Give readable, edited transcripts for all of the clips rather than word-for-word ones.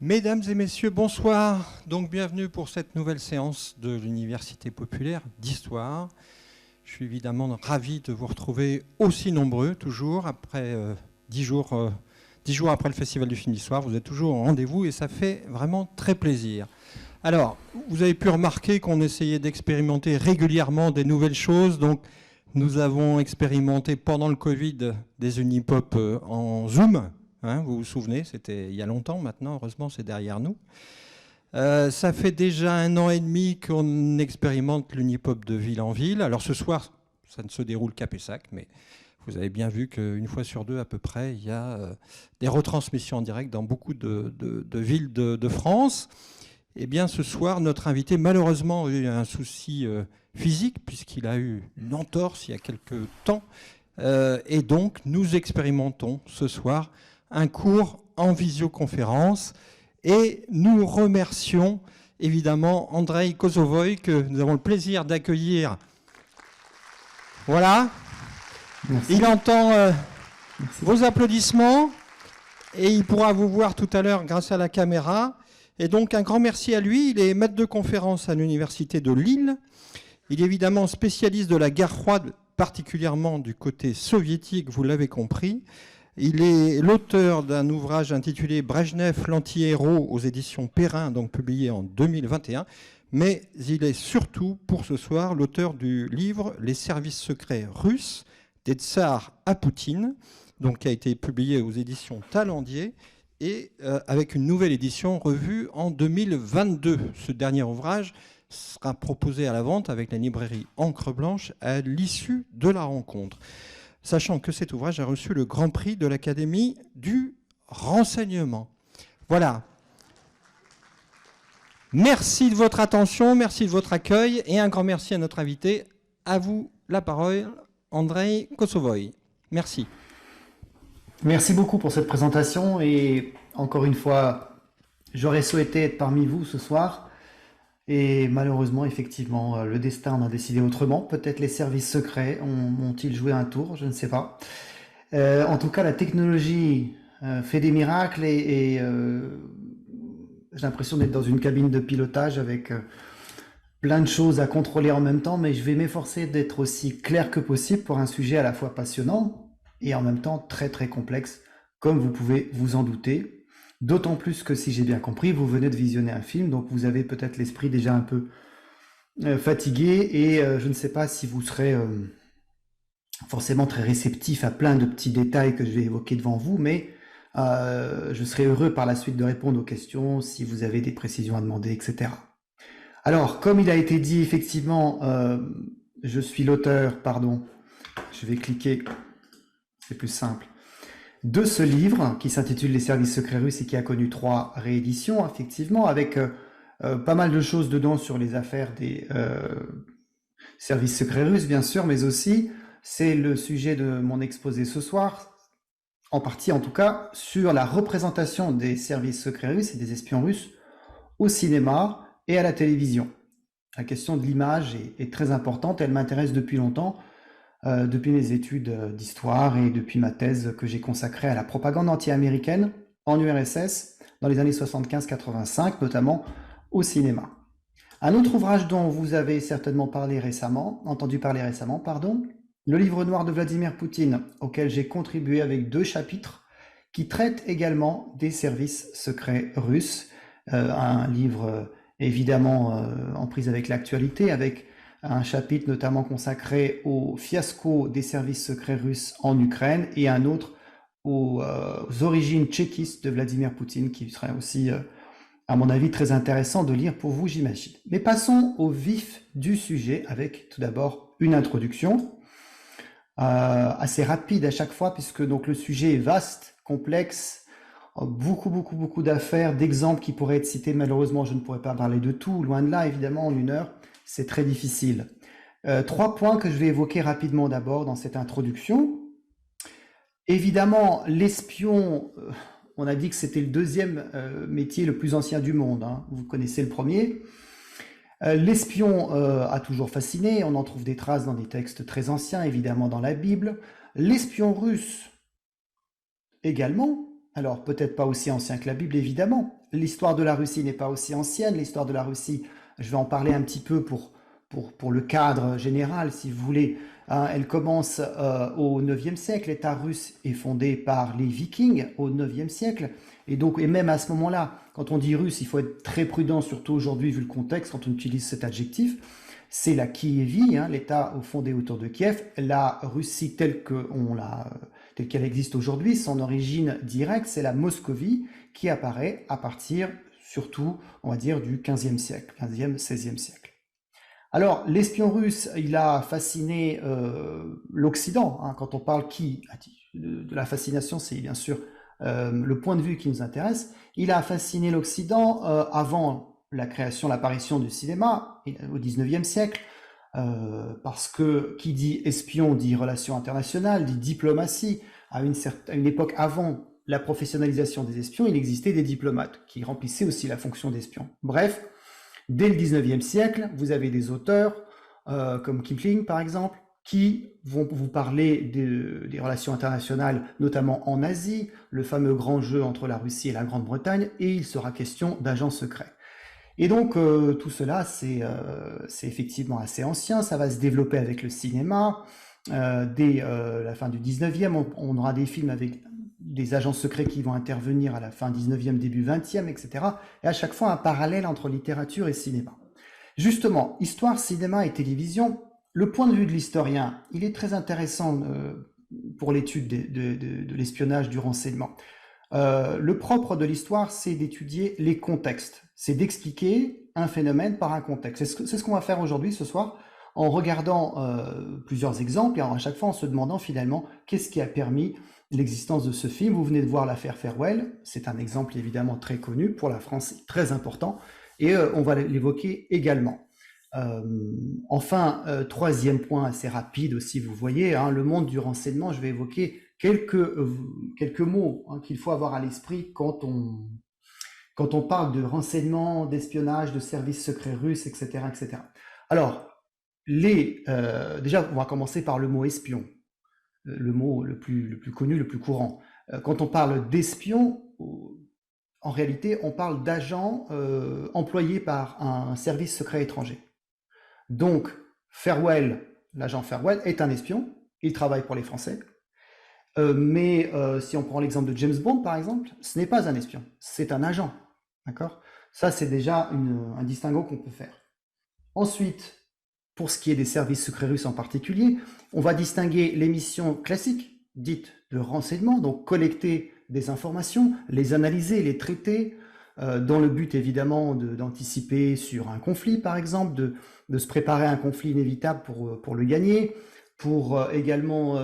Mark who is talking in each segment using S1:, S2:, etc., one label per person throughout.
S1: Mesdames et messieurs, bonsoir. Donc bienvenue pour cette nouvelle séance de l'Université populaire d'Histoire. Je suis évidemment ravi de vous retrouver aussi nombreux, toujours, après 10 jours après le Festival du film d'Histoire. Vous êtes toujours au rendez-vous et ça fait vraiment très plaisir. Alors, vous avez pu remarquer qu'on essayait d'expérimenter régulièrement des nouvelles choses. Donc, nous avons expérimenté pendant le Covid des Unipop en Zoom. Hein, vous vous souvenez, c'était il y a longtemps maintenant, heureusement c'est derrière nous. Ça fait déjà 1 an et demi qu'on expérimente l'Unipop de ville en ville. Alors ce soir, ça ne se déroule qu'à Pessac, mais vous avez bien vu qu'une fois sur deux à peu près, il y a des retransmissions en direct dans beaucoup de villes de France. Eh bien ce soir, notre invité malheureusement a eu un souci physique puisqu'il a eu une entorse il y a quelques temps. Et donc nous expérimentons ce soir un cours en visioconférence et nous remercions évidemment Andrei Kosovoï que nous avons le plaisir d'accueillir. Voilà. Merci. Il entend vos applaudissements et il pourra vous voir tout à l'heure grâce à la caméra. Et donc un grand merci à lui. Il est maître de conférence à l'Université de Lille. Il est évidemment spécialiste de la guerre froide, particulièrement du côté soviétique, vous l'avez compris. Il est l'auteur d'un ouvrage intitulé « Brejnev, l'anti-héros » aux éditions Perrin, donc publié en 2021. Mais il est surtout, pour ce soir, l'auteur du livre « Les services secrets russes, des tsars à Poutine », donc qui a été publié aux éditions Talendier et avec une nouvelle édition revue en 2022. Ce dernier ouvrage sera proposé à la vente avec la librairie Encre Blanche à l'issue de la rencontre. Sachant que cet ouvrage a reçu le Grand Prix de l'Académie du renseignement. Voilà. Merci de votre attention, merci de votre accueil et un grand merci à notre invité. À vous la parole, Andrei Kosovoï. Merci.
S2: Merci beaucoup pour cette présentation et encore une fois, j'aurais souhaité être parmi vous ce soir. Et malheureusement, effectivement, le destin en a décidé autrement. Peut-être les services secrets ont-ils joué un tour, je ne sais pas. En tout cas, la technologie fait des miracles et j'ai l'impression d'être dans une cabine de pilotage avec plein de choses à contrôler en même temps, mais je vais m'efforcer d'être aussi clair que possible pour un sujet à la fois passionnant et en même temps très très complexe, comme vous pouvez vous en douter. D'autant plus que, si j'ai bien compris, vous venez de visionner un film, donc vous avez peut-être l'esprit déjà un peu fatigué, et je ne sais pas si vous serez forcément très réceptif à plein de petits détails que je vais évoquer devant vous, mais je serai heureux par la suite de répondre aux questions, si vous avez des précisions à demander, etc. Alors, comme il a été dit, effectivement, je suis l'auteur, je vais cliquer, c'est plus simple, de ce livre qui s'intitule « Les services secrets russes » et qui a connu 3 rééditions, effectivement, avec pas mal de choses dedans sur les affaires des services secrets russes, bien sûr, mais aussi, c'est le sujet de mon exposé ce soir, en partie en tout cas, sur la représentation des services secrets russes et des espions russes au cinéma et à la télévision. La question de l'image est très importante, elle m'intéresse depuis longtemps, depuis mes études d'histoire et depuis ma thèse que j'ai consacrée à la propagande anti-américaine en URSS dans les années 75-85, notamment au cinéma. Un autre ouvrage dont vous avez certainement entendu parler récemment, le livre noir de Vladimir Poutine, auquel j'ai contribué avec 2 chapitres qui traitent également des services secrets russes, un livre évidemment en prise avec l'actualité, avec un chapitre notamment consacré au fiasco des services secrets russes en Ukraine et un autre aux origines tchéquistes de Vladimir Poutine, qui serait aussi, à mon avis, très intéressant de lire pour vous, j'imagine. Mais passons au vif du sujet avec tout d'abord une introduction assez rapide à chaque fois, puisque donc le sujet est vaste, complexe, beaucoup d'affaires, d'exemples qui pourraient être cités. Malheureusement, je ne pourrais pas parler de tout, loin de là, évidemment, en 1 heure. C'est très difficile. 3 points que je vais évoquer rapidement d'abord dans cette introduction. Évidemment, l'espion, on a dit que c'était le 2e métier le plus ancien du monde, hein. Vous connaissez le premier. L'espion a toujours fasciné, on en trouve des traces dans des textes très anciens, évidemment dans la Bible. L'espion russe également Alors, peut-être pas aussi ancien que la Bible, évidemment. L'histoire de la Russie n'est pas aussi ancienne. L'histoire de la Russie, je vais en parler un petit peu pour le cadre général, si vous voulez. Hein. Elle commence au IXe siècle. L'État russe est fondé par les Vikings au IXe siècle. Et même à ce moment-là, quand on dit russe, il faut être très prudent, surtout aujourd'hui, vu le contexte, quand on utilise cet adjectif. C'est la Kievie, hein, l'État fondé autour de Kiev. La Russie telle qu'elle existe aujourd'hui, son origine directe, c'est la Moscovie qui apparaît à partir, surtout, on va dire, du XVe siècle, XVe, XVIe siècle. Alors, l'espion russe, il a fasciné l'Occident. Hein, quand on parle de la fascination, c'est bien sûr le point de vue qui nous intéresse. Il a fasciné l'Occident avant l'apparition du cinéma au XIXe siècle, parce que qui dit espion dit relations internationales, dit diplomatie. À une époque avant la professionnalisation des espions, il existait des diplomates qui remplissaient aussi la fonction d'espion. Bref, dès le XIXe siècle, vous avez des auteurs comme Kipling par exemple, qui vont vous parler des relations internationales, notamment en Asie, le fameux grand jeu entre la Russie et la Grande-Bretagne, et il sera question d'agents secrets. Et donc, tout cela, c'est effectivement assez ancien, ça va se développer avec le cinéma. Dès la fin du 19e, on aura des films avec des agents secrets qui vont intervenir à la fin 19e, début 20e, etc. Et à chaque fois, un parallèle entre littérature et cinéma. Justement, histoire, cinéma et télévision, le point de vue de l'historien, il est très intéressant pour l'étude de l'espionnage, du renseignement. Le propre de l'histoire, c'est d'étudier les contextes, c'est d'expliquer un phénomène par un contexte. C'est ce qu'on va faire aujourd'hui, ce soir, en regardant plusieurs exemples et à chaque fois en se demandant finalement qu'est-ce qui a permis l'existence de ce film. Vous venez de voir l'affaire Farewell, c'est un exemple évidemment très connu, pour la France très important, et on va l'évoquer également. Enfin, troisième point assez rapide aussi, vous voyez, hein, le monde du renseignement, je vais évoquer quelques mots hein, qu'il faut avoir à l'esprit quand on parle de renseignement, d'espionnage, de services secrets russes, etc. etc. Alors, déjà, on va commencer par le mot espion, le mot le plus connu, le plus courant. Quand on parle d'espion, en réalité, on parle d'agents employés par un service secret étranger. Donc, l'agent Farewell est un espion, il travaille pour les Français, mais si on prend l'exemple de James Bond, par exemple, ce n'est pas un espion, c'est un agent. D'accord ? Ça, c'est déjà un distinguo qu'on peut faire. Ensuite, pour ce qui est des services secrets russes en particulier, on va distinguer les missions classiques, dites de renseignement, donc collecter des informations, les analyser, les traiter, dans le but évidemment d'anticiper sur un conflit, par exemple, de se préparer à un conflit inévitable pour le gagner, pour également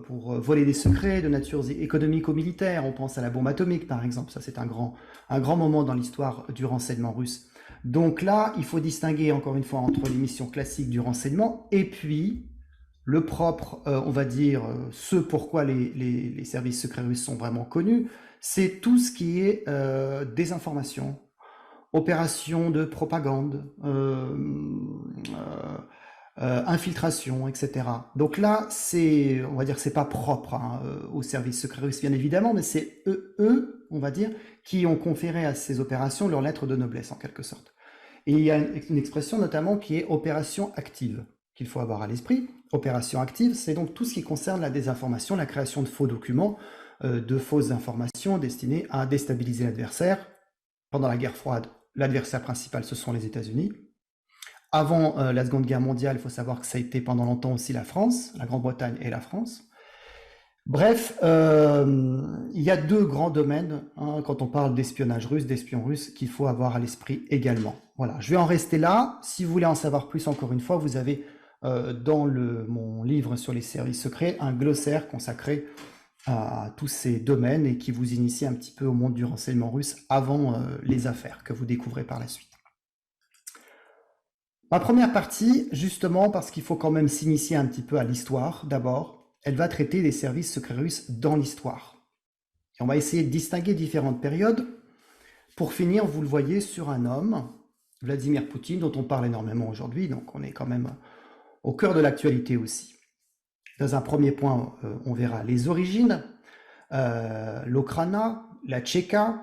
S2: pour voler des secrets de nature économique ou militaire. On pense à la bombe atomique, par exemple. Ça, c'est un grand moment dans l'histoire du renseignement russe. Donc là, il faut distinguer encore une fois entre les missions classiques du renseignement et puis le propre, on va dire, ce pourquoi les services secrets russes sont vraiment connus, c'est tout ce qui est désinformation, opérations de propagande, infiltration, etc. Donc là, on va dire, c'est pas propre hein, aux services secrets russes, bien évidemment, mais c'est eux, on va dire, qui ont conféré à ces opérations leur lettre de noblesse, en quelque sorte. Et il y a une expression notamment qui est opération active, qu'il faut avoir à l'esprit. Opération active, c'est donc tout ce qui concerne la désinformation, la création de faux documents, de fausses informations destinées à déstabiliser l'adversaire. Pendant la guerre froide, l'adversaire principal, ce sont les États-Unis. Avant la Seconde Guerre mondiale, il faut savoir que ça a été pendant longtemps aussi la France, la Grande-Bretagne et la France. Bref, il y a deux grands domaines hein, quand on parle d'espionnage russe, d'espions russes, qu'il faut avoir à l'esprit également. Voilà, je vais en rester là. Si vous voulez en savoir plus, encore une fois, vous avez dans mon livre sur les services secrets un glossaire consacré à tous ces domaines et qui vous initie un petit peu au monde du renseignement russe avant les affaires que vous découvrez par la suite. Ma première partie, justement, parce qu'il faut quand même s'initier un petit peu à l'histoire d'abord, elle va traiter des services secrets russes dans l'histoire. Et on va essayer de distinguer différentes périodes. Pour finir, vous le voyez, sur un homme, Vladimir Poutine, dont on parle énormément aujourd'hui, donc on est quand même au cœur de l'actualité aussi. Dans un premier point, on verra les origines, l'Okrana, la Tchéka,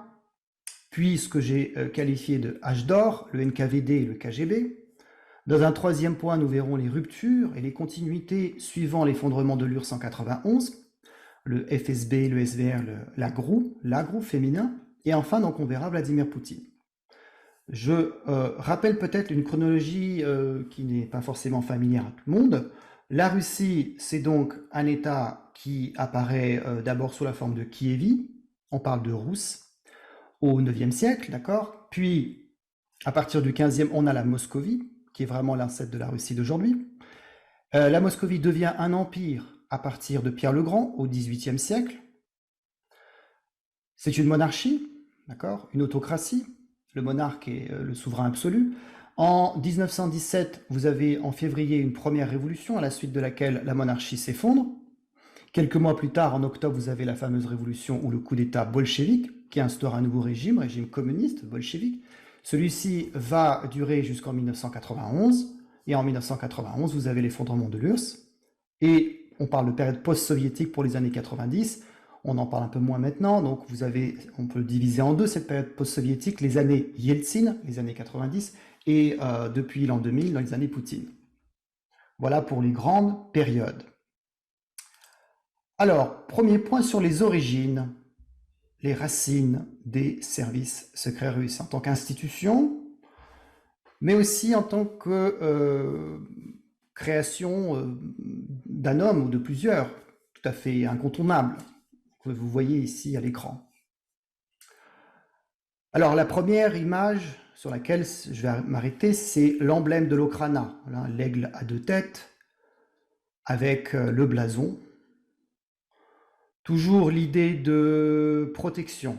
S2: puis ce que j'ai qualifié de H d'or, le NKVD et le KGB. Dans un troisième point, nous verrons les ruptures et les continuités suivant l'effondrement de l'URSS en 91, le FSB, le SVR, l'AGROU féminin, et enfin, donc, on verra Vladimir Poutine. Je rappelle peut-être une chronologie qui n'est pas forcément familière à tout le monde. La Russie, c'est donc un État qui apparaît d'abord sous la forme de Kievi, on parle de Rousse, au IXe siècle, d'accord. Puis, à partir du XVe, on a la Moscovie, qui est vraiment l'ancêtre de la Russie d'aujourd'hui. La Moscovie devient un empire à partir de Pierre le Grand, au XVIIIe siècle. C'est une monarchie, d'accord, une autocratie. Le monarque est le souverain absolu. En 1917, vous avez en février une première révolution à la suite de laquelle la monarchie s'effondre. Quelques mois plus tard, en octobre, vous avez la fameuse révolution ou le coup d'État bolchevique qui instaure un nouveau régime communiste bolchevique. Celui-ci va durer jusqu'en 1991 et en 1991, vous avez l'effondrement de l'URSS et on parle de période post-soviétique pour les années 90. On en parle un peu moins maintenant, donc on peut diviser en deux cette période post-soviétique, les années Yeltsin, les années 90, et depuis l'an 2000, dans les années Poutine. Voilà pour les grandes périodes. Alors, premier point sur les origines, les racines des services secrets russes en tant qu'institution, mais aussi en tant que création d'un homme ou de plusieurs, tout à fait incontournable, que vous voyez ici à l'écran. Alors, la première image sur laquelle je vais m'arrêter, c'est l'emblème de l'Okrana, l'aigle à deux têtes, avec le blason. Toujours l'idée de protection,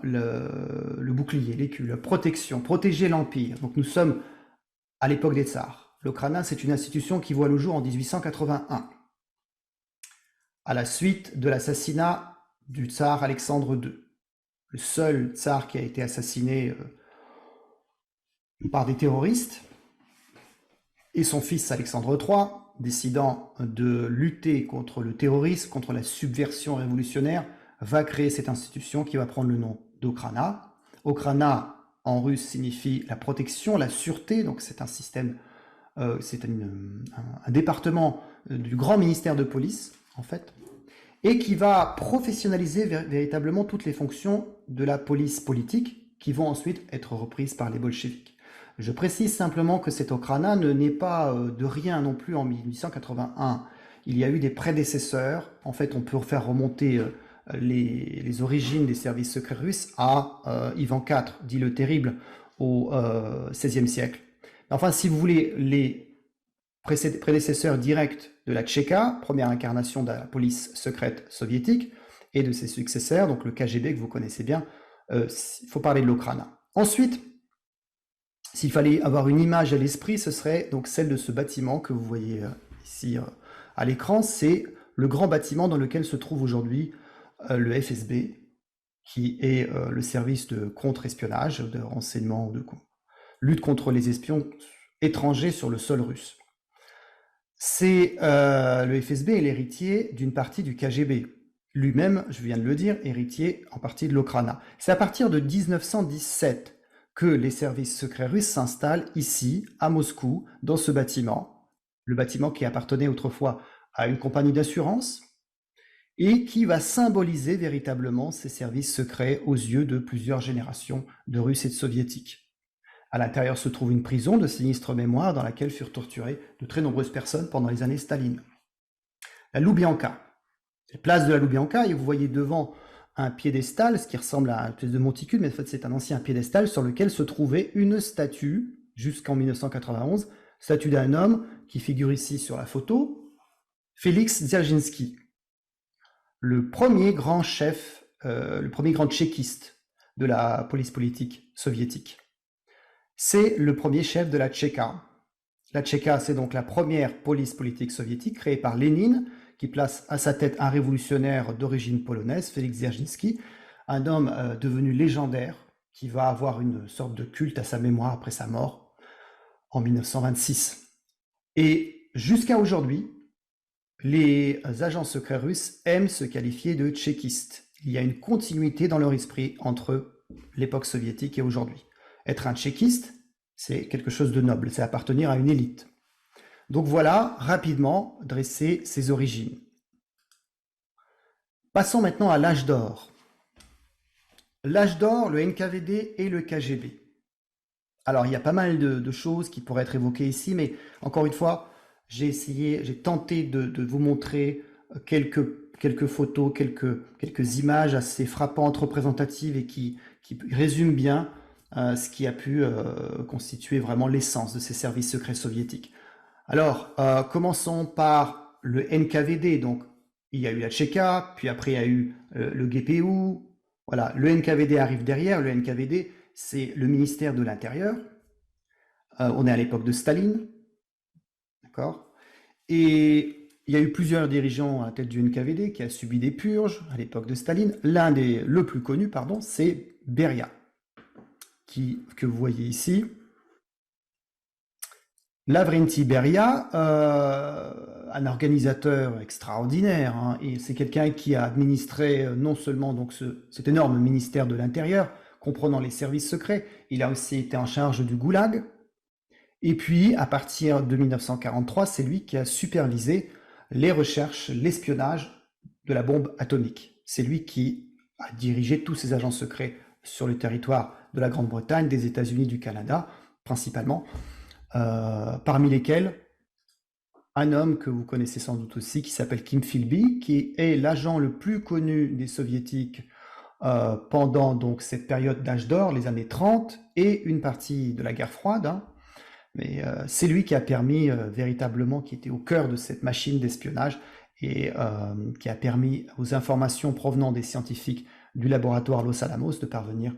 S2: le bouclier, l'écu, la protection, protéger l'Empire. Donc nous sommes à l'époque des tsars. L'Okrana, c'est une institution qui voit le jour en 1881, à la suite de l'assassinat du tsar Alexandre II, le seul tsar qui a été assassiné par des terroristes, et son fils Alexandre III, décidant de lutter contre le terrorisme, contre la subversion révolutionnaire, va créer cette institution qui va prendre le nom d'Okrana. Okrana, en russe, signifie la protection, la sûreté, donc c'est un système, c'est un département du grand ministère de police, en fait, et qui va professionnaliser véritablement toutes les fonctions de la police politique qui vont ensuite être reprises par les bolcheviks. Je précise simplement que cet Okrana ne naît pas de rien non plus en 1881. Il y a eu des prédécesseurs. En fait, on peut faire remonter les origines des services secrets russes à Ivan IV, dit le Terrible, au XVIe siècle. Enfin, si vous voulez, les prédécesseurs directs de la Tchéka, première incarnation de la police secrète soviétique, et de ses successeurs, donc le KGB que vous connaissez bien, il faut parler de l'Okrana. Ensuite, s'il fallait avoir une image à l'esprit, ce serait donc celle de ce bâtiment que vous voyez ici à l'écran. C'est le grand bâtiment dans lequel se trouve aujourd'hui le FSB, qui est le service de contre-espionnage, de renseignement, de lutte contre les espions étrangers sur le sol russe. C'est le FSB est l'héritier d'une partie du KGB. Lui-même, je viens de le dire, héritier en partie de l'Okrana. C'est à partir de 1917 que les services secrets russes s'installent ici, à Moscou, dans ce bâtiment, le bâtiment qui appartenait autrefois à une compagnie d'assurance, et qui va symboliser véritablement ces services secrets aux yeux de plusieurs générations de Russes et de Soviétiques. À l'intérieur se trouve une prison de sinistre mémoire dans laquelle furent torturées de très nombreuses personnes pendant les années Staline. La Loubianka, la place de la Loubianka, et vous voyez devant un piédestal, ce qui ressemble à une espèce de monticule, mais en fait c'est un ancien piédestal sur lequel se trouvait une statue, jusqu'en 1991, statue d'un homme qui figure ici sur la photo, Félix Dzerzhinsky, le premier grand chef, le premier grand tchéquiste de la police politique soviétique. C'est le premier chef de la Tchéka. La Tchéka, c'est donc la première police politique soviétique créée par Lénine, qui place à sa tête un révolutionnaire d'origine polonaise, Félix Dzerzhinsky, un homme devenu légendaire, qui va avoir une sorte de culte à sa mémoire après sa mort en 1926. Et jusqu'à aujourd'hui, les agents secrets russes aiment se qualifier de tchéquistes. Il y a une continuité dans leur esprit entre l'époque soviétique et aujourd'hui. Être un tchéquiste, c'est quelque chose de noble, c'est appartenir à une élite. Donc voilà, rapidement, dresser ses origines. Passons maintenant à l'âge d'or. L'âge d'or, le NKVD et le KGB. Alors, il y a pas mal de choses qui pourraient être évoquées ici, mais encore une fois, j'ai tenté de vous montrer quelques photos, quelques images assez frappantes, représentatives et qui résument bien ce qui a pu constituer vraiment l'essence de ces services secrets soviétiques. Alors, commençons par le NKVD. Donc, il y a eu la Tchéka, puis après il y a eu le GPU. Voilà, le NKVD arrive derrière. Le NKVD, c'est le ministère de l'Intérieur. On est à l'époque de Staline, d'accord? Et il y a eu plusieurs dirigeants à la tête du NKVD qui a subi des purges à l'époque de Staline. Le plus connu, pardon, c'est Beria, que vous voyez ici. Lavrenti Beria, un organisateur extraordinaire, hein, et c'est quelqu'un qui a administré non seulement donc cet énorme ministère de l'Intérieur, comprenant les services secrets, il a aussi été en charge du Goulag, et puis à partir de 1943, c'est lui qui a supervisé les recherches, l'espionnage de la bombe atomique. C'est lui qui a dirigé tous ces agents secrets sur le territoire de la Grande-Bretagne, des États-Unis, du Canada, principalement, parmi lesquels un homme que vous connaissez sans doute aussi, qui s'appelle Kim Philby, qui est l'agent le plus connu des soviétiques pendant donc cette période d'âge d'or, les années 30, et une partie de la guerre froide. Hein. Mais c'est lui qui a permis véritablement, qui était au cœur de cette machine d'espionnage, et qui a permis aux informations provenant des scientifiques du laboratoire Los Alamos de parvenir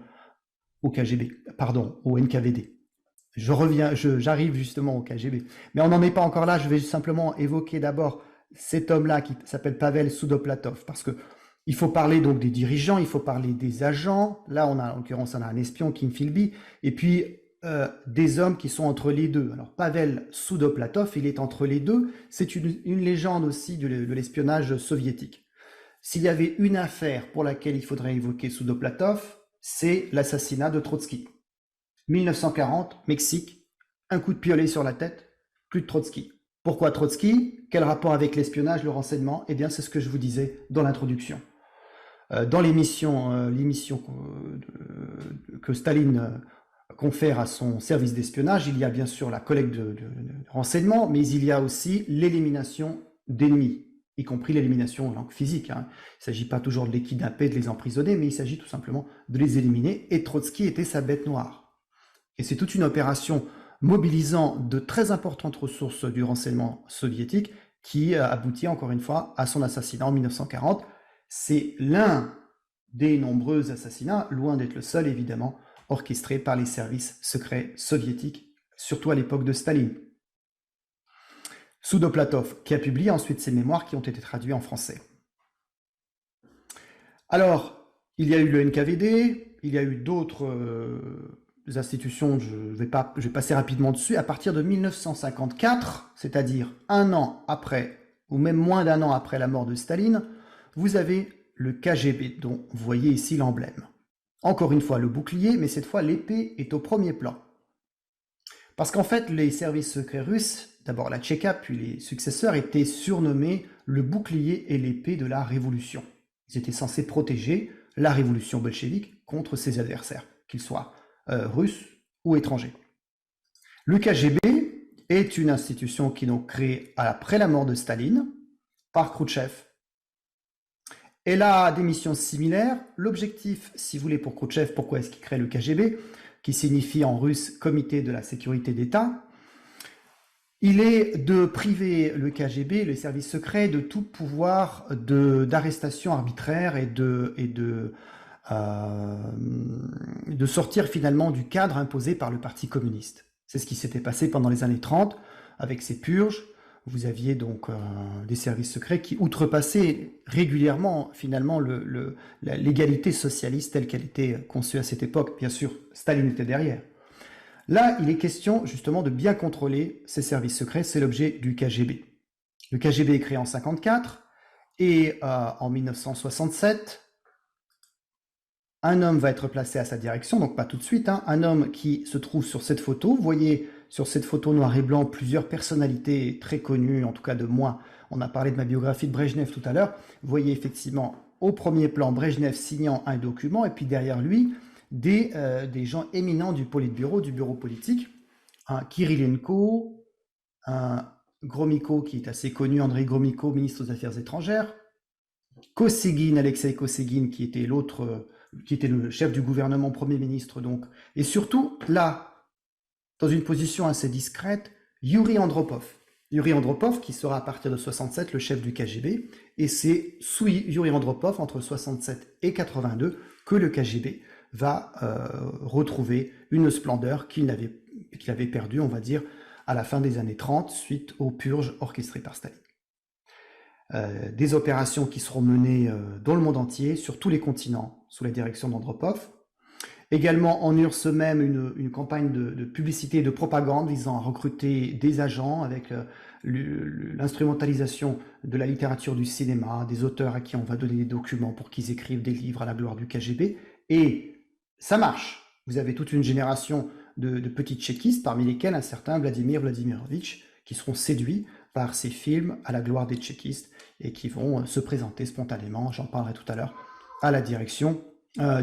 S2: au KGB, pardon, au NKVD. J'arrive justement au KGB. Mais on n'en est pas encore là, je vais simplement évoquer d'abord cet homme-là qui s'appelle Pavel Soudoplatov, parce que il faut parler donc des dirigeants, il faut parler des agents. Là, en l'occurrence, on a un espion, Kim Philby, et puis des hommes qui sont entre les deux. Alors, Pavel Soudoplatov, il est entre les deux. C'est une légende aussi de l'espionnage soviétique. S'il y avait une affaire pour laquelle il faudrait évoquer Soudoplatov, c'est l'assassinat de Trotsky. 1940, Mexique, un coup de piolet sur la tête, plus de Trotsky. Pourquoi Trotsky? Quel rapport avec l'espionnage, le renseignement? Eh bien, c'est ce que je vous disais dans l'introduction. Dans l'émission que Staline confère à son service d'espionnage, il y a bien sûr la collecte de renseignements, mais il y a aussi l'élimination d'ennemis, y compris l'élimination physique. Hein. Il ne s'agit pas toujours de les kidnapper, de les emprisonner, mais il s'agit tout simplement de les éliminer, et Trotsky était sa bête noire. Et c'est toute une opération mobilisant de très importantes ressources du renseignement soviétique qui aboutit encore une fois à son assassinat en 1940. C'est l'un des nombreux assassinats, loin d'être le seul évidemment, orchestré par les services secrets soviétiques, surtout à l'époque de Staline. Soudoplatov, qui a publié ensuite ses mémoires qui ont été traduits en français. Alors, il y a eu le NKVD, il y a eu d'autres institutions, je vais passer rapidement dessus. À partir de 1954, c'est-à-dire un an après, ou même moins d'un an après la mort de Staline, vous avez le KGB, dont vous voyez ici l'emblème. Encore une fois, le bouclier, mais cette fois, l'épée est au premier plan. Parce qu'en fait, les services secrets russes, d'abord la Tchéka, puis les successeurs, étaient surnommés le bouclier et l'épée de la révolution. Ils étaient censés protéger la révolution bolchevique contre ses adversaires, qu'ils soient russes ou étrangers. Le KGB est une institution qui est donc créée après la mort de Staline par Khrouchtchev. Elle a des missions similaires. L'objectif, si vous voulez, pour Khrouchtchev, pourquoi est-ce qu'il crée le KGB, qui signifie en russe Comité de la sécurité d'État, il est de priver le KGB, le service secret, de tout pouvoir d'arrestation arbitraire et de sortir finalement du cadre imposé par le Parti communiste. C'est ce qui s'était passé pendant les années 30 avec ces purges. Vous aviez donc des services secrets qui outrepassaient régulièrement finalement l'égalité socialiste telle qu'elle était conçue à cette époque. Bien sûr, Staline était derrière. Là, il est question justement de bien contrôler ces services secrets, c'est l'objet du KGB. Le KGB est créé en 1954 et en 1967, un homme va être placé à sa direction, donc pas tout de suite, hein, un homme qui se trouve sur cette photo. Vous voyez sur cette photo noir et blanc plusieurs personnalités très connues, en tout cas de moi. On a parlé de ma biographie de Brejnev tout à l'heure. Vous voyez effectivement au premier plan Brejnev signant un document et puis derrière lui des gens éminents du Politburo, du bureau politique. Un Kirilenko, un Gromyko qui est assez connu, Andrei Gromyko, ministre des Affaires étrangères. Kosygin, Alexei Kosygin qui était qui était le chef du gouvernement, Premier ministre donc. Et surtout, là, dans une position assez discrète, Yuri Andropov. Yuri Andropov qui sera à partir de 67 le chef du KGB. Et c'est sous Yuri Andropov, entre 67 et 82, que le KGB va retrouver une splendeur qu'il avait perdue, on va dire, à la fin des années 30, suite aux purges orchestrées par Staline. Des opérations qui seront menées dans le monde entier, sur tous les continents, sous la direction d'Andropov. Également en URSS même une campagne de publicité et de propagande visant à recruter des agents avec l'instrumentalisation de la littérature du cinéma, des auteurs à qui on va donner des documents pour qu'ils écrivent des livres à la gloire du KGB. Et ça marche. Vous avez toute une génération de petits tchéquistes, parmi lesquels un certain Vladimir Vladimirovitch, qui seront séduits par ces films à la gloire des tchéquistes et qui vont se présenter spontanément, j'en parlerai tout à l'heure, à la direction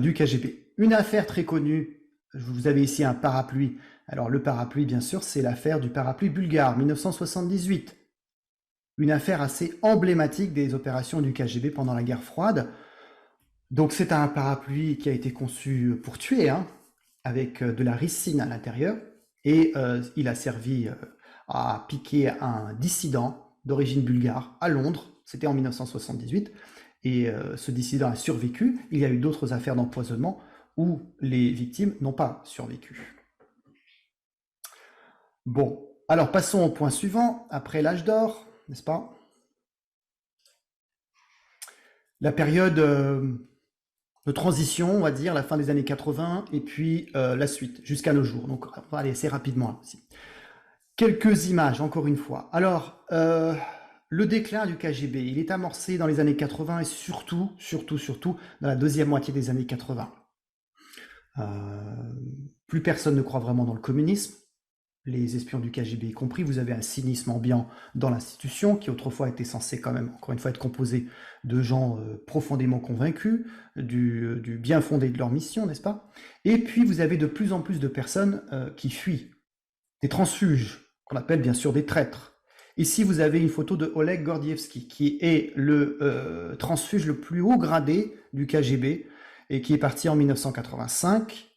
S2: du KGB. Une affaire très connue, vous avez ici un parapluie. Alors le parapluie, bien sûr, c'est l'affaire du parapluie bulgare, 1978. Une affaire assez emblématique des opérations du KGB pendant la guerre froide. Donc c'est un parapluie qui a été conçu pour tuer, hein, avec de la ricine à l'intérieur, et il a servi à piquer un dissident d'origine bulgare à Londres, c'était en 1978, et ce dissident a survécu. Il y a eu d'autres affaires d'empoisonnement où les victimes n'ont pas survécu. Bon, alors passons au point suivant, après l'âge d'or, n'est-ce pas? La période de transition, on va dire, la fin des années 80, et puis la suite, jusqu'à nos jours. Donc on va aller assez rapidement là aussi. Quelques images, encore une fois. Alors, le déclin du KGB, il est amorcé dans les années 80 et surtout dans la deuxième moitié des années 80. Plus personne ne croit vraiment dans le communisme, les espions du KGB y compris. Vous avez un cynisme ambiant dans l'institution qui autrefois était censé quand même, encore une fois, être composé de gens profondément convaincus du bien fondé de leur mission, n'est-ce pas? Et puis vous avez de plus en plus de personnes qui fuient, des transfuges, qu'on appelle bien sûr des traîtres. Ici, vous avez une photo de Oleg Gordievsky, qui est le transfuge le plus haut gradé du KGB, et qui est parti en 1985,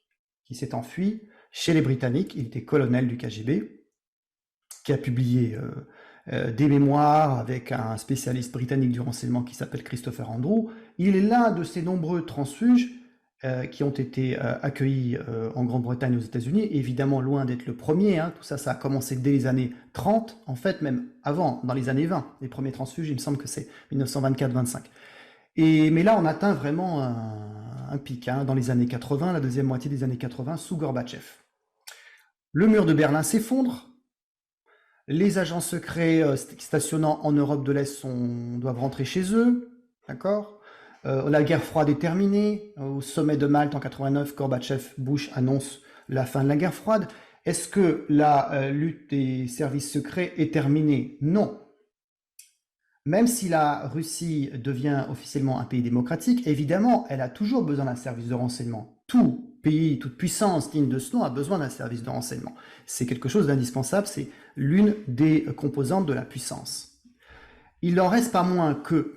S2: qui s'est enfui chez les Britanniques. Il était colonel du KGB, qui a publié des mémoires avec un spécialiste britannique du renseignement qui s'appelle Christopher Andrew. Il est l'un de ces nombreux transfuges qui ont été accueillis en Grande-Bretagne, aux États-Unis, évidemment loin d'être le premier, hein. Tout ça, ça a commencé dès les années 30, en fait même avant, dans les années 20, les premiers transfuges, il me semble que c'est 1924-25. Mais là, on atteint vraiment un pic, hein, dans les années 80, la deuxième moitié des années 80, sous Gorbatchev. Le mur de Berlin s'effondre, les agents secrets stationnant en Europe de l'Est doivent rentrer chez eux, d'accord? La guerre froide est terminée. Au sommet de Malte en 89, Gorbatchev, Bush annonce la fin de la guerre froide. Est-ce que la lutte des services secrets est terminée? Non. Même si la Russie devient officiellement un pays démocratique, évidemment, elle a toujours besoin d'un service de renseignement. Tout pays, toute puissance digne de ce nom a besoin d'un service de renseignement. C'est quelque chose d'indispensable, c'est l'une des composantes de la puissance. Il n'en reste pas moins que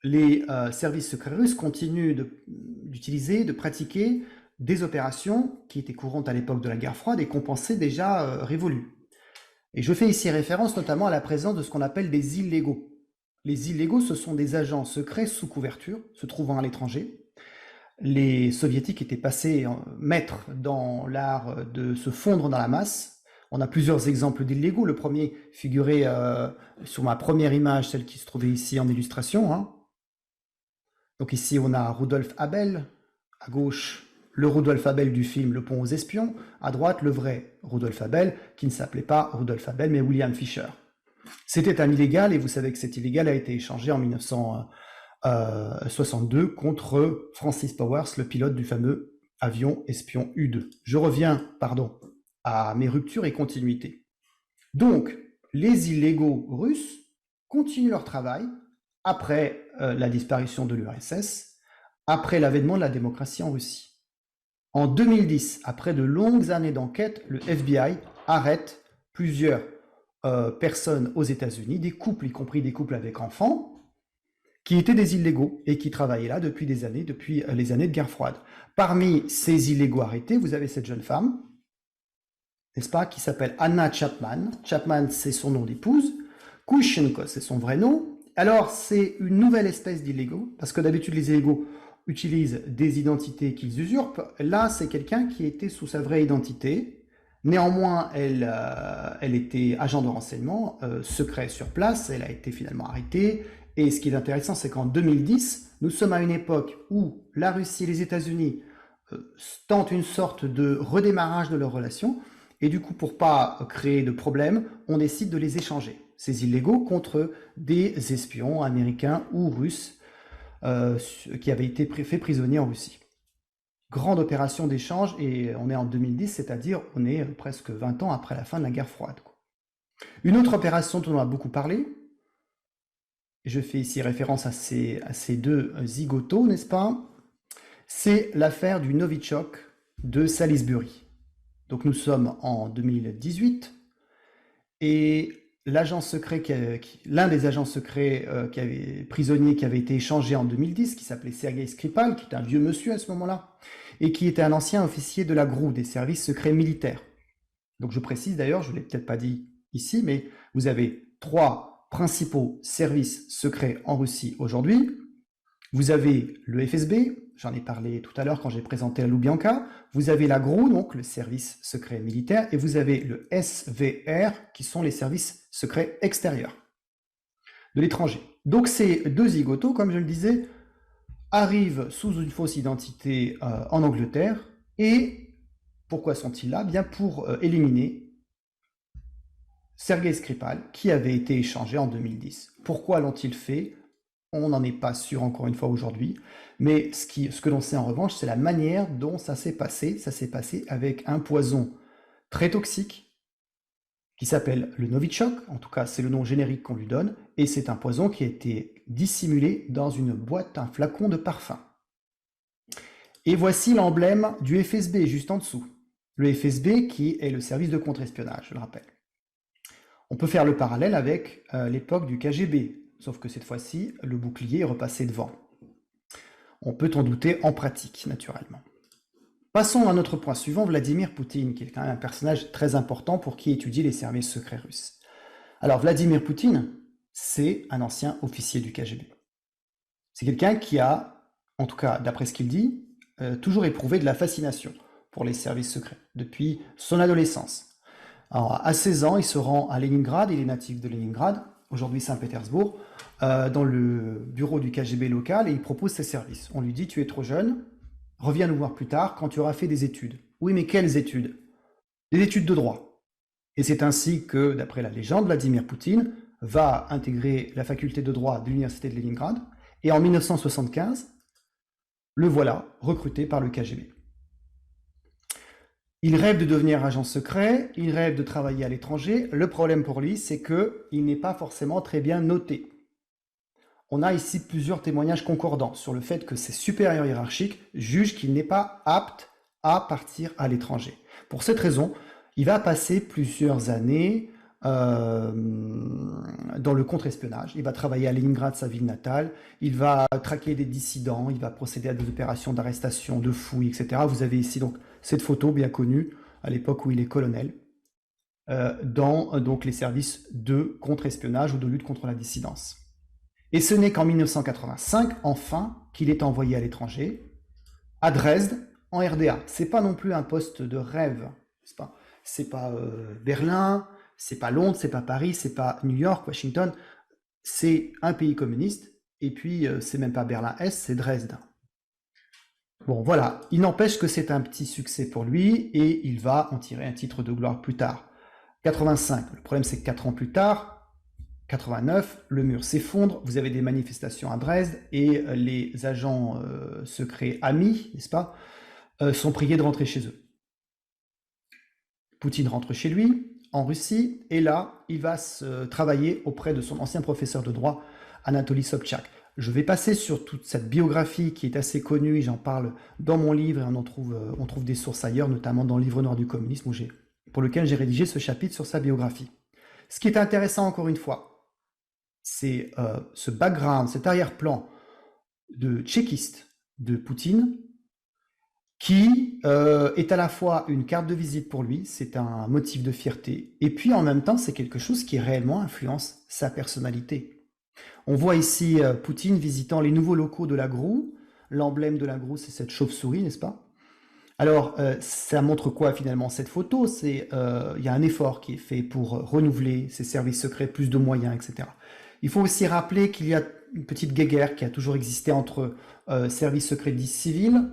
S2: les services secrets russes continuent d'utiliser, de pratiquer des opérations qui étaient courantes à l'époque de la guerre froide et qu'on pensait déjà révolues. Et je fais ici référence notamment à la présence de ce qu'on appelle des illégaux. Les illégaux, ce sont des agents secrets sous couverture, se trouvant à l'étranger. Les soviétiques étaient passés maîtres dans l'art de se fondre dans la masse. On a plusieurs exemples d'illégaux. Le premier figurait sur ma première image, celle qui se trouvait ici en illustration, hein. Donc ici, on a Rudolf Abel, à gauche, le Rudolf Abel du film Le Pont aux Espions, à droite, le vrai Rudolf Abel, qui ne s'appelait pas Rudolf Abel, mais William Fisher. C'était un illégal, et vous savez que cet illégal a été échangé en 1962 contre Francis Powers, le pilote du fameux avion espion U-2. Je reviens, à mes ruptures et continuités. Donc, les illégaux russes continuent leur travail après la disparition de l'URSS, après l'avènement de la démocratie en Russie. En 2010, après de longues années d'enquête, le FBI arrête plusieurs personnes aux États-Unis, des couples, y compris des couples avec enfants, qui étaient des illégaux et qui travaillaient là depuis des années, depuis les années de guerre froide. Parmi ces illégaux arrêtés, vous avez cette jeune femme, n'est-ce pas, qui s'appelle Anna Chapman. Chapman, c'est son nom d'épouse. Kushchenko, c'est son vrai nom. Alors, c'est une nouvelle espèce d'illégaux, parce que d'habitude, les illégaux utilisent des identités qu'ils usurpent. Là, c'est quelqu'un qui était sous sa vraie identité. Néanmoins, elle était agent de renseignement, secret sur place. Elle a été finalement arrêtée. Et ce qui est intéressant, c'est qu'en 2010, nous sommes à une époque où la Russie et les États-Unis tentent une sorte de redémarrage de leurs relations. Et du coup, pour pas créer de problème, on décide de les échanger, ces illégaux, contre des espions américains ou russes qui avaient été faits prisonniers en Russie. Grande opération d'échange, et on est en 2010, c'est-à-dire on est presque 20 ans après la fin de la guerre froide. Une autre opération dont on a beaucoup parlé, je fais ici référence à ces deux zigotos, n'est-ce pas? C'est l'affaire du Novichok de Salisbury. Donc nous sommes en 2018, et l'agent secret, l'un des agents secrets prisonniers qui avait été échangé en 2010, qui s'appelait Sergei Skripal, qui est un vieux monsieur à ce moment-là, et qui était un ancien officier de la GRU, des services secrets militaires. Donc je précise d'ailleurs, je ne l'ai peut-être pas dit ici, mais vous avez 3 principaux services secrets en Russie aujourd'hui. Vous avez le FSB, j'en ai parlé tout à l'heure quand j'ai présenté la Loubianka, vous avez la GRU, donc le service secret militaire, et vous avez le SVR, qui sont les services secrets extérieurs de l'étranger. Donc ces deux zigotos, comme je le disais, arrivent sous une fausse identité en Angleterre, et pourquoi sont-ils là? Bien pour éliminer Sergei Skripal, qui avait été échangé en 2010. Pourquoi l'ont-ils fait? On n'en est pas sûr encore une fois aujourd'hui, mais ce que l'on sait en revanche, c'est la manière dont ça s'est passé. Ça s'est passé avec un poison très toxique qui s'appelle le Novichok, en tout cas c'est le nom générique qu'on lui donne, et c'est un poison qui a été dissimulé dans une boîte, un flacon de parfum. Et voici l'emblème du FSB juste en dessous. Le FSB qui est le service de contre-espionnage, je le rappelle. On peut faire le parallèle avec l'époque du KGB, sauf que cette fois-ci, le bouclier est repassé devant. On peut en douter en pratique, naturellement. Passons à notre point suivant, Vladimir Poutine, qui est quand même un personnage très important pour qui étudie les services secrets russes. Alors, Vladimir Poutine, c'est un ancien officier du KGB. C'est quelqu'un qui a, en tout cas d'après ce qu'il dit, toujours éprouvé de la fascination pour les services secrets, depuis son adolescence. Alors, à 16 ans, il se rend à Leningrad, il est natif de Leningrad, aujourd'hui Saint-Pétersbourg, dans le bureau du KGB local, et il propose ses services. On lui dit « Tu es trop jeune, reviens nous voir plus tard quand tu auras fait des études. » Oui, mais quelles études? Des études de droit. Et c'est ainsi que, d'après la légende, Vladimir Poutine va intégrer la faculté de droit de l'université de Leningrad, et en 1975, le voilà recruté par le KGB. Il rêve de devenir agent secret, il rêve de travailler à l'étranger. Le problème pour lui, c'est qu'il n'est pas forcément très bien noté. On a ici plusieurs témoignages concordants sur le fait que ses supérieurs hiérarchiques jugent qu'il n'est pas apte à partir à l'étranger. Pour cette raison, il va passer plusieurs années dans le contre-espionnage. Il va travailler à Leningrad, sa ville natale. Il va traquer des dissidents. Il va procéder à des opérations d'arrestation, de fouilles, etc. Vous avez ici donc cette photo bien connue à l'époque où il est colonel dans donc les services de contre-espionnage ou de lutte contre la dissidence. Et ce n'est qu'en 1985, enfin, qu'il est envoyé à l'étranger, à Dresde, en RDA. C'est pas non plus un poste de rêve, n'est-ce pas? C'est pas Berlin, c'est pas Londres, c'est pas Paris, c'est pas New York, Washington. C'est un pays communiste, et puis c'est même pas Berlin-Est, c'est Dresde. Bon, voilà, il n'empêche que c'est un petit succès pour lui, et il va en tirer un titre de gloire plus tard. 85, le problème c'est que 4 ans plus tard, 89, le mur s'effondre, vous avez des manifestations à Dresde et les agents secrets amis, n'est-ce pas, sont priés de rentrer chez eux. Poutine rentre chez lui, en Russie, et là, il va travailler auprès de son ancien professeur de droit, Anatoly Sobchak. Je vais passer sur toute cette biographie qui est assez connue, et j'en parle dans mon livre, et on trouve des sources ailleurs, notamment dans le livre noir du communisme, pour lequel j'ai rédigé ce chapitre sur sa biographie. Ce qui est intéressant, encore une fois, c'est ce background, cet arrière-plan de tchéquiste de Poutine, qui est à la fois une carte de visite pour lui, c'est un motif de fierté, et puis en même temps, c'est quelque chose qui réellement influence sa personnalité. On voit ici Poutine visitant les nouveaux locaux de la GRU. L'emblème de la GRU, c'est cette chauve-souris, n'est-ce pas? Alors, ça montre quoi finalement cette photo? Il y a un effort qui est fait pour renouveler ces services secrets, plus de moyens, etc. Il faut aussi rappeler qu'il y a une petite guéguerre qui a toujours existé entre services secrets dits civils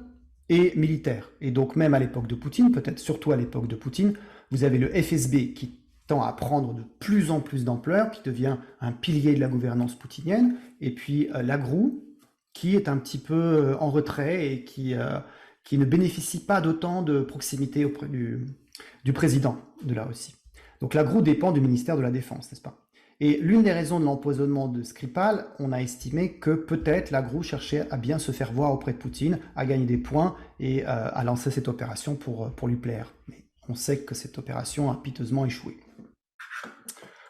S2: et militaires. Et donc même à l'époque de Poutine, peut-être surtout à l'époque de Poutine, vous avez le FSB qui tend à prendre de plus en plus d'ampleur, qui devient un pilier de la gouvernance poutinienne, et puis la GRU, qui est un petit peu en retrait et qui ne bénéficie pas d'autant de proximité auprès du président de la Russie. Donc la GRU dépend du ministère de la Défense, n'est-ce pas? Et l'une des raisons de l'empoisonnement de Skripal, on a estimé que peut-être la GRU cherchait à bien se faire voir auprès de Poutine, à gagner des points et à lancer cette opération pour lui plaire. Mais on sait que cette opération a piteusement échoué.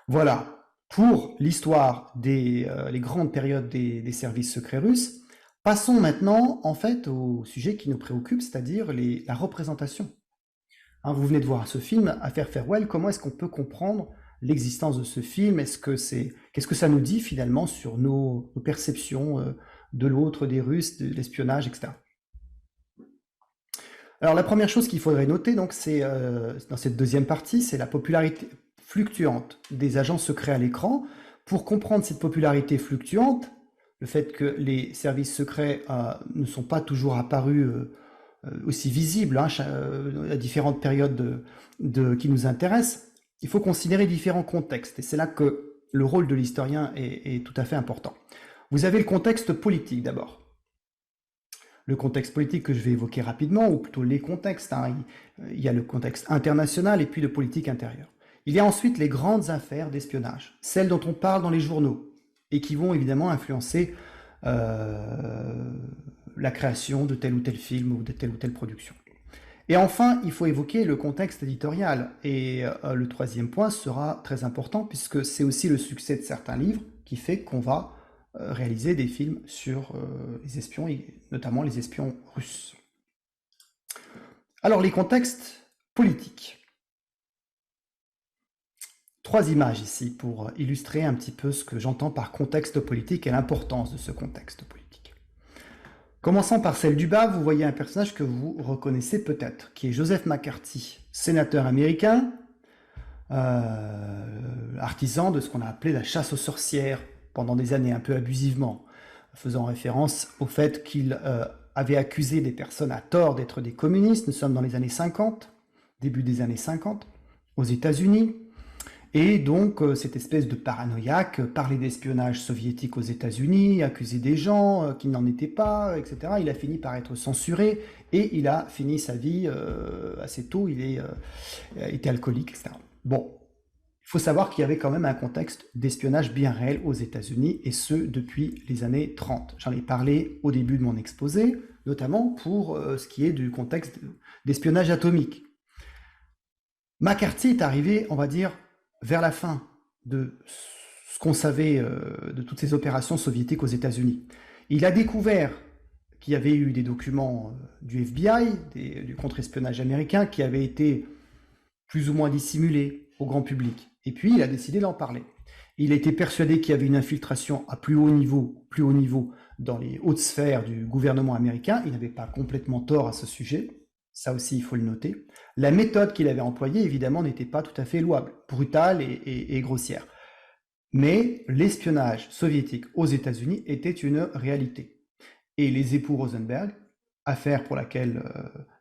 S2: Voilà pour l'histoire les grandes périodes des services secrets russes. Passons maintenant en fait au sujet qui nous préoccupe, c'est-à-dire la représentation. Hein, vous venez de voir ce film, Affaire Farewell. Comment est-ce qu'on peut comprendre l'existence de ce film? Qu'est-ce que ça nous dit finalement sur nos perceptions de l'autre, des Russes, de l'espionnage, etc. Alors la première chose qu'il faudrait noter, donc, c'est dans cette deuxième partie, c'est la popularité fluctuante des agents secrets à l'écran. Pour comprendre cette popularité fluctuante, le fait que les services secrets ne sont pas toujours apparus aussi visibles à différentes périodes qui nous intéressent, il faut considérer différents contextes. Et c'est là que le rôle de l'historien est tout à fait important. Vous avez le contexte politique d'abord. Le contexte politique que je vais évoquer rapidement, ou plutôt les contextes. Il y a le contexte international et puis de politique intérieure. Il y a ensuite les grandes affaires d'espionnage, celles dont on parle dans les journaux, et qui vont évidemment influencer la création de tel ou tel film ou de telle ou telle production. Et enfin, il faut évoquer le contexte éditorial. Et le troisième point sera très important, puisque c'est aussi le succès de certains livres qui fait qu'on va réaliser des films sur les espions, et notamment les espions russes. Alors, les contextes politiques. 3 images ici pour illustrer un petit peu ce que j'entends par contexte politique et l'importance de ce contexte politique. Commençant par celle du bas, vous voyez un personnage que vous reconnaissez peut-être, qui est Joseph McCarthy, sénateur américain, artisan de ce qu'on a appelé la chasse aux sorcières pendant des années, un peu abusivement, faisant référence au fait qu'il avait accusé des personnes à tort d'être des communistes. Nous sommes dans les années 50, début des années 50, aux États-Unis. Et donc, cette espèce de paranoïaque parlait d'espionnage soviétique aux États-Unis, accusait des gens qui n'en étaient pas, etc. Il a fini par être censuré et il a fini sa vie assez tôt. Il était alcoolique, etc. Bon, il faut savoir qu'il y avait quand même un contexte d'espionnage bien réel aux États-Unis, et ce, depuis les années 30. J'en ai parlé au début de mon exposé, notamment pour ce qui est du contexte d'espionnage atomique. McCarthy est arrivé, on va dire, vers la fin de ce qu'on savait de toutes ces opérations soviétiques aux États-Unis. Il a découvert qu'il y avait eu des documents du FBI, du contre-espionnage américain, qui avaient été plus ou moins dissimulés au grand public. Et puis, il a décidé d'en parler. Il a été persuadé qu'il y avait une infiltration à plus haut niveau dans les hautes sphères du gouvernement américain. Il n'avait pas complètement tort à ce sujet. Ça aussi, il faut le noter. La méthode qu'il avait employée, évidemment, n'était pas tout à fait louable, brutale et grossière. Mais l'espionnage soviétique aux États-Unis était une réalité. Et les époux Rosenberg, affaire pour laquelle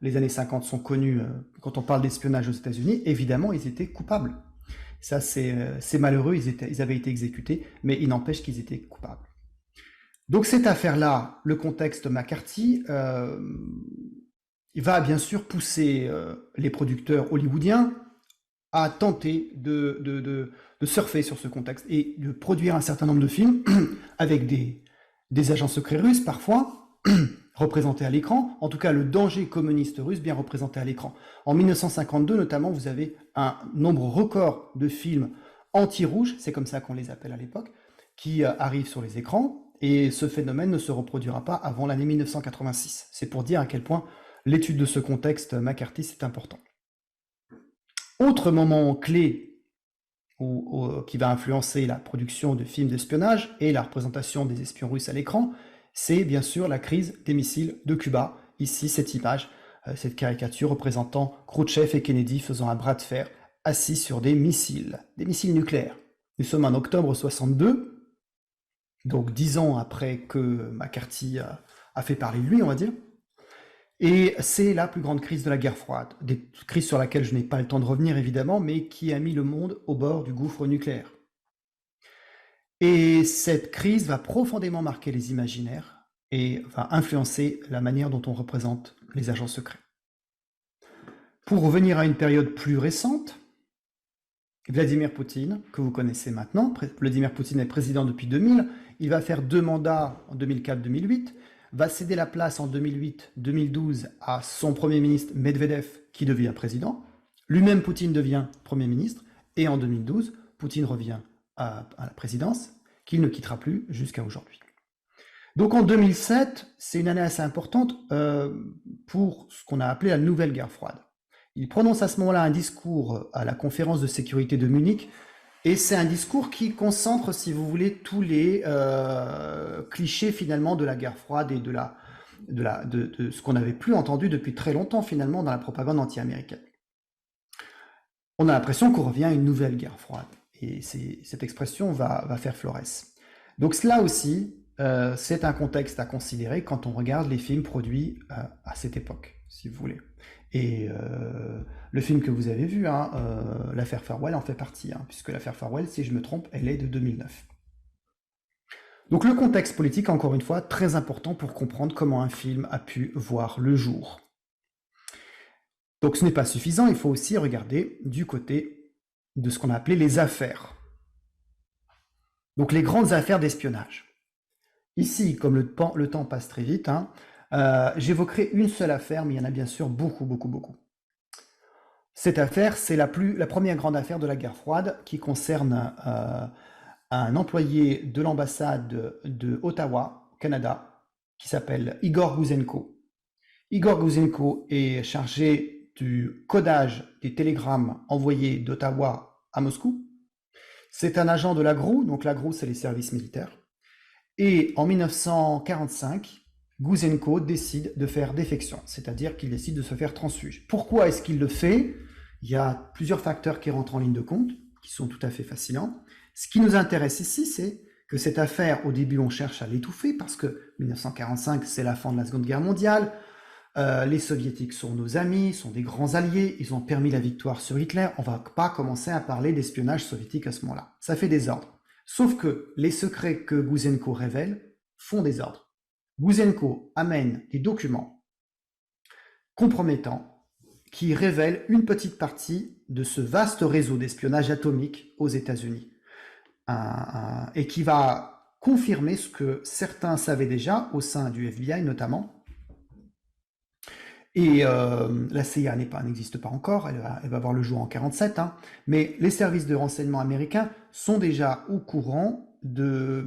S2: les années 50 sont connues quand on parle d'espionnage aux États-Unis, évidemment, ils étaient coupables. Ça, c'est malheureux, ils avaient été exécutés, mais il n'empêche qu'ils étaient coupables. Donc cette affaire-là, le contexte McCarthy, il va bien sûr pousser les producteurs hollywoodiens à tenter de surfer sur ce contexte et de produire un certain nombre de films avec des agents secrets russes parfois représentés à l'écran, en tout cas le danger communiste russe bien représenté à l'écran. En 1952 notamment, vous avez un nombre record de films anti-rouges, c'est comme ça qu'on les appelle à l'époque, qui arrivent sur les écrans, et ce phénomène ne se reproduira pas avant l'année 1986. C'est pour dire à quel point l'étude de ce contexte McCarthy, c'est important. Autre moment clé qui va influencer la production de films d'espionnage et la représentation des espions russes à l'écran, c'est bien sûr la crise des missiles de Cuba. Ici, cette image, cette caricature représentant Khrouchtchev et Kennedy faisant un bras de fer assis sur des missiles nucléaires. Nous sommes en octobre 62, donc 10 ans après que McCarthy a fait parler de lui, on va dire. Et c'est la plus grande crise de la guerre froide, des crises sur laquelle je n'ai pas le temps de revenir évidemment, mais qui a mis le monde au bord du gouffre nucléaire. Et cette crise va profondément marquer les imaginaires et va influencer la manière dont on représente les agents secrets. Pour revenir à une période plus récente, Vladimir Poutine, que vous connaissez maintenant, Vladimir Poutine est président depuis 2000, il va faire 2 mandats en 2004-2008, va céder la place en 2008-2012 à son Premier ministre Medvedev, qui devient président. Lui-même, Poutine devient Premier ministre. Et en 2012, Poutine revient à la présidence, qu'il ne quittera plus jusqu'à aujourd'hui. Donc en 2007, c'est une année assez importante pour ce qu'on a appelé la nouvelle guerre froide. Il prononce à ce moment-là un discours à la conférence de sécurité de Munich, et c'est un discours qui concentre, si vous voulez, tous les clichés finalement de la guerre froide et de ce qu'on n'avait plus entendu depuis très longtemps finalement dans la propagande anti-américaine. On a l'impression qu'on revient à une nouvelle guerre froide, et cette expression va faire florès. Donc cela aussi, c'est un contexte à considérer quand on regarde les films produits à cette époque, si vous voulez. Et le film que vous avez vu, l'affaire Farwell en fait partie, puisque l'affaire Farwell, si je me trompe, elle est de 2009. Donc le contexte politique, encore une fois, très important pour comprendre comment un film a pu voir le jour. Donc ce n'est pas suffisant, il faut aussi regarder du côté de ce qu'on a appelé les affaires. Donc les grandes affaires d'espionnage. Ici, comme le temps passe très vite, j'évoquerai une seule affaire, mais il y en a bien sûr beaucoup. Cette affaire, c'est la première grande affaire de la guerre froide qui concerne un employé de l'ambassade de Ottawa, au Canada, qui s'appelle Igor Gouzenko. Igor Gouzenko est chargé du codage des télégrammes envoyés d'Ottawa à Moscou. C'est un agent de la GRU, donc la GRU, c'est les services militaires. Et en 1945, Gouzenko décide de faire défection, c'est-à-dire qu'il décide de se faire transfuge. Pourquoi est-ce qu'il le fait? Il y a plusieurs facteurs qui rentrent en ligne de compte, qui sont tout à fait fascinants. Ce qui nous intéresse ici, c'est que cette affaire, au début, on cherche à l'étouffer, parce que 1945, c'est la fin de la Seconde Guerre mondiale, les soviétiques sont nos amis, sont des grands alliés, ils ont permis la victoire sur Hitler, on ne va pas commencer à parler d'espionnage soviétique à ce moment-là. Ça fait désordre. Sauf que les secrets que Gouzenko révèle font désordre. Gouzenko amène des documents compromettants qui révèlent une petite partie de ce vaste réseau d'espionnage atomique aux États-Unis et qui va confirmer ce que certains savaient déjà au sein du FBI notamment. Et la CIA n'existe pas encore, elle va voir le jour en 1947, mais les services de renseignement américains sont déjà au courant du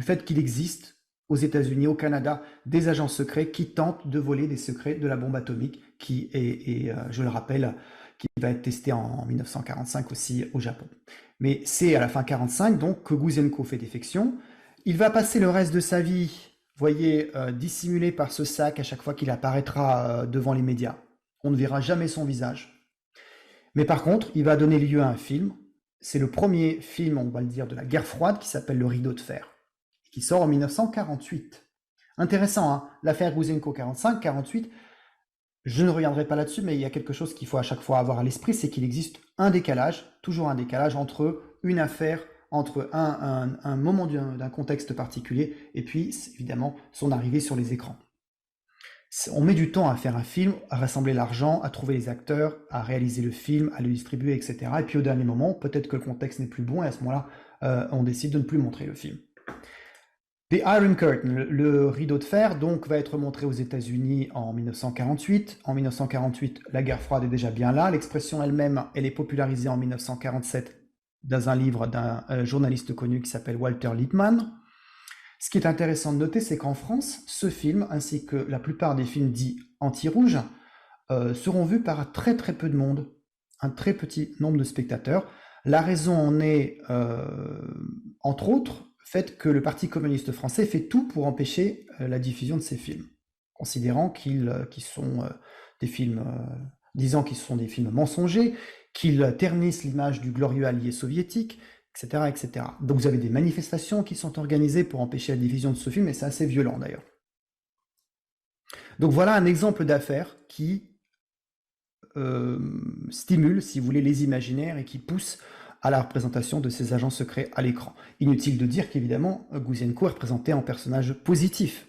S2: fait qu'il existe aux États-Unis, au Canada, des agents secrets qui tentent de voler des secrets de la bombe atomique qui est, je le rappelle, qui va être testée en 1945 aussi au Japon. Mais c'est à la fin 1945 donc que Gouzenko fait défection. Il va passer le reste de sa vie, voyez, dissimulé par ce sac à chaque fois qu'il apparaîtra devant les médias. On ne verra jamais son visage. Mais par contre, il va donner lieu à un film. C'est le premier film, on va le dire, de la guerre froide qui s'appelle Le Rideau de fer, qui sort en 1948. Intéressant, l'affaire Gouzenko 45, 48, Je ne reviendrai pas là-dessus, mais il y a quelque chose qu'il faut à chaque fois avoir à l'esprit, c'est qu'il existe un décalage, toujours un décalage entre une affaire, entre un moment d'un contexte particulier, et puis évidemment son arrivée sur les écrans. On met du temps à faire un film, à rassembler l'argent, à trouver les acteurs, à réaliser le film, à le distribuer, etc. Et puis au dernier moment, peut-être que le contexte n'est plus bon, et à ce moment-là, on décide de ne plus montrer le film. The Iron Curtain, le rideau de fer, donc, va être montré aux États-Unis en 1948. En 1948, la guerre froide est déjà bien là. L'expression elle-même, elle est popularisée en 1947 dans un livre d'un journaliste connu qui s'appelle Walter Lippmann. Ce qui est intéressant de noter, c'est qu'en France, ce film, ainsi que la plupart des films dits anti-rouges, seront vus par très très peu de monde, un très petit nombre de spectateurs. La raison en est, entre autres, fait que le Parti communiste français fait tout pour empêcher la diffusion de ces films, considérant qu'ils sont des films, disant qu'ils sont des films mensongers, qu'ils ternissent l'image du glorieux allié soviétique, etc., etc. Donc vous avez des manifestations qui sont organisées pour empêcher la diffusion de ce film, et c'est assez violent d'ailleurs. Donc voilà un exemple d'affaire qui stimule, si vous voulez, les imaginaires et qui pousse à la représentation de ces agents secrets à l'écran. Inutile de dire qu'évidemment, Gouzienko est représenté en personnage positif,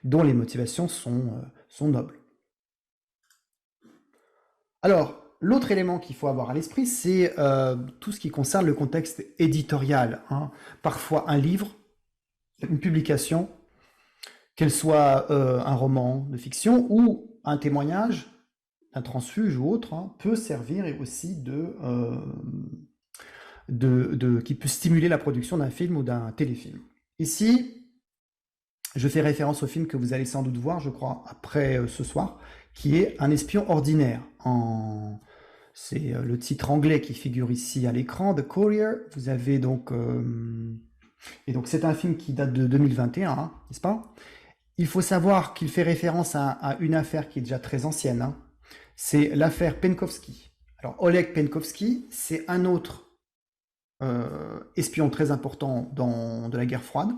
S2: dont les motivations sont nobles. Alors, l'autre élément qu'il faut avoir à l'esprit, c'est tout ce qui concerne le contexte éditorial. Parfois un livre, une publication, qu'elle soit un roman de fiction ou un témoignage, un transfuge ou autre, peut servir aussi qui peut stimuler la production d'un film ou d'un téléfilm. Ici, je fais référence au film que vous allez sans doute voir, je crois, après ce soir, qui est Un espion ordinaire. C'est le titre anglais qui figure ici à l'écran, The Courier. Vous avez donc... Et donc c'est un film qui date de 2021, n'est-ce pas? Il faut savoir qu'il fait référence à une affaire qui est déjà très ancienne, c'est l'affaire Penkovsky. Alors Oleg Penkovsky, c'est un autre espion très important de la guerre froide.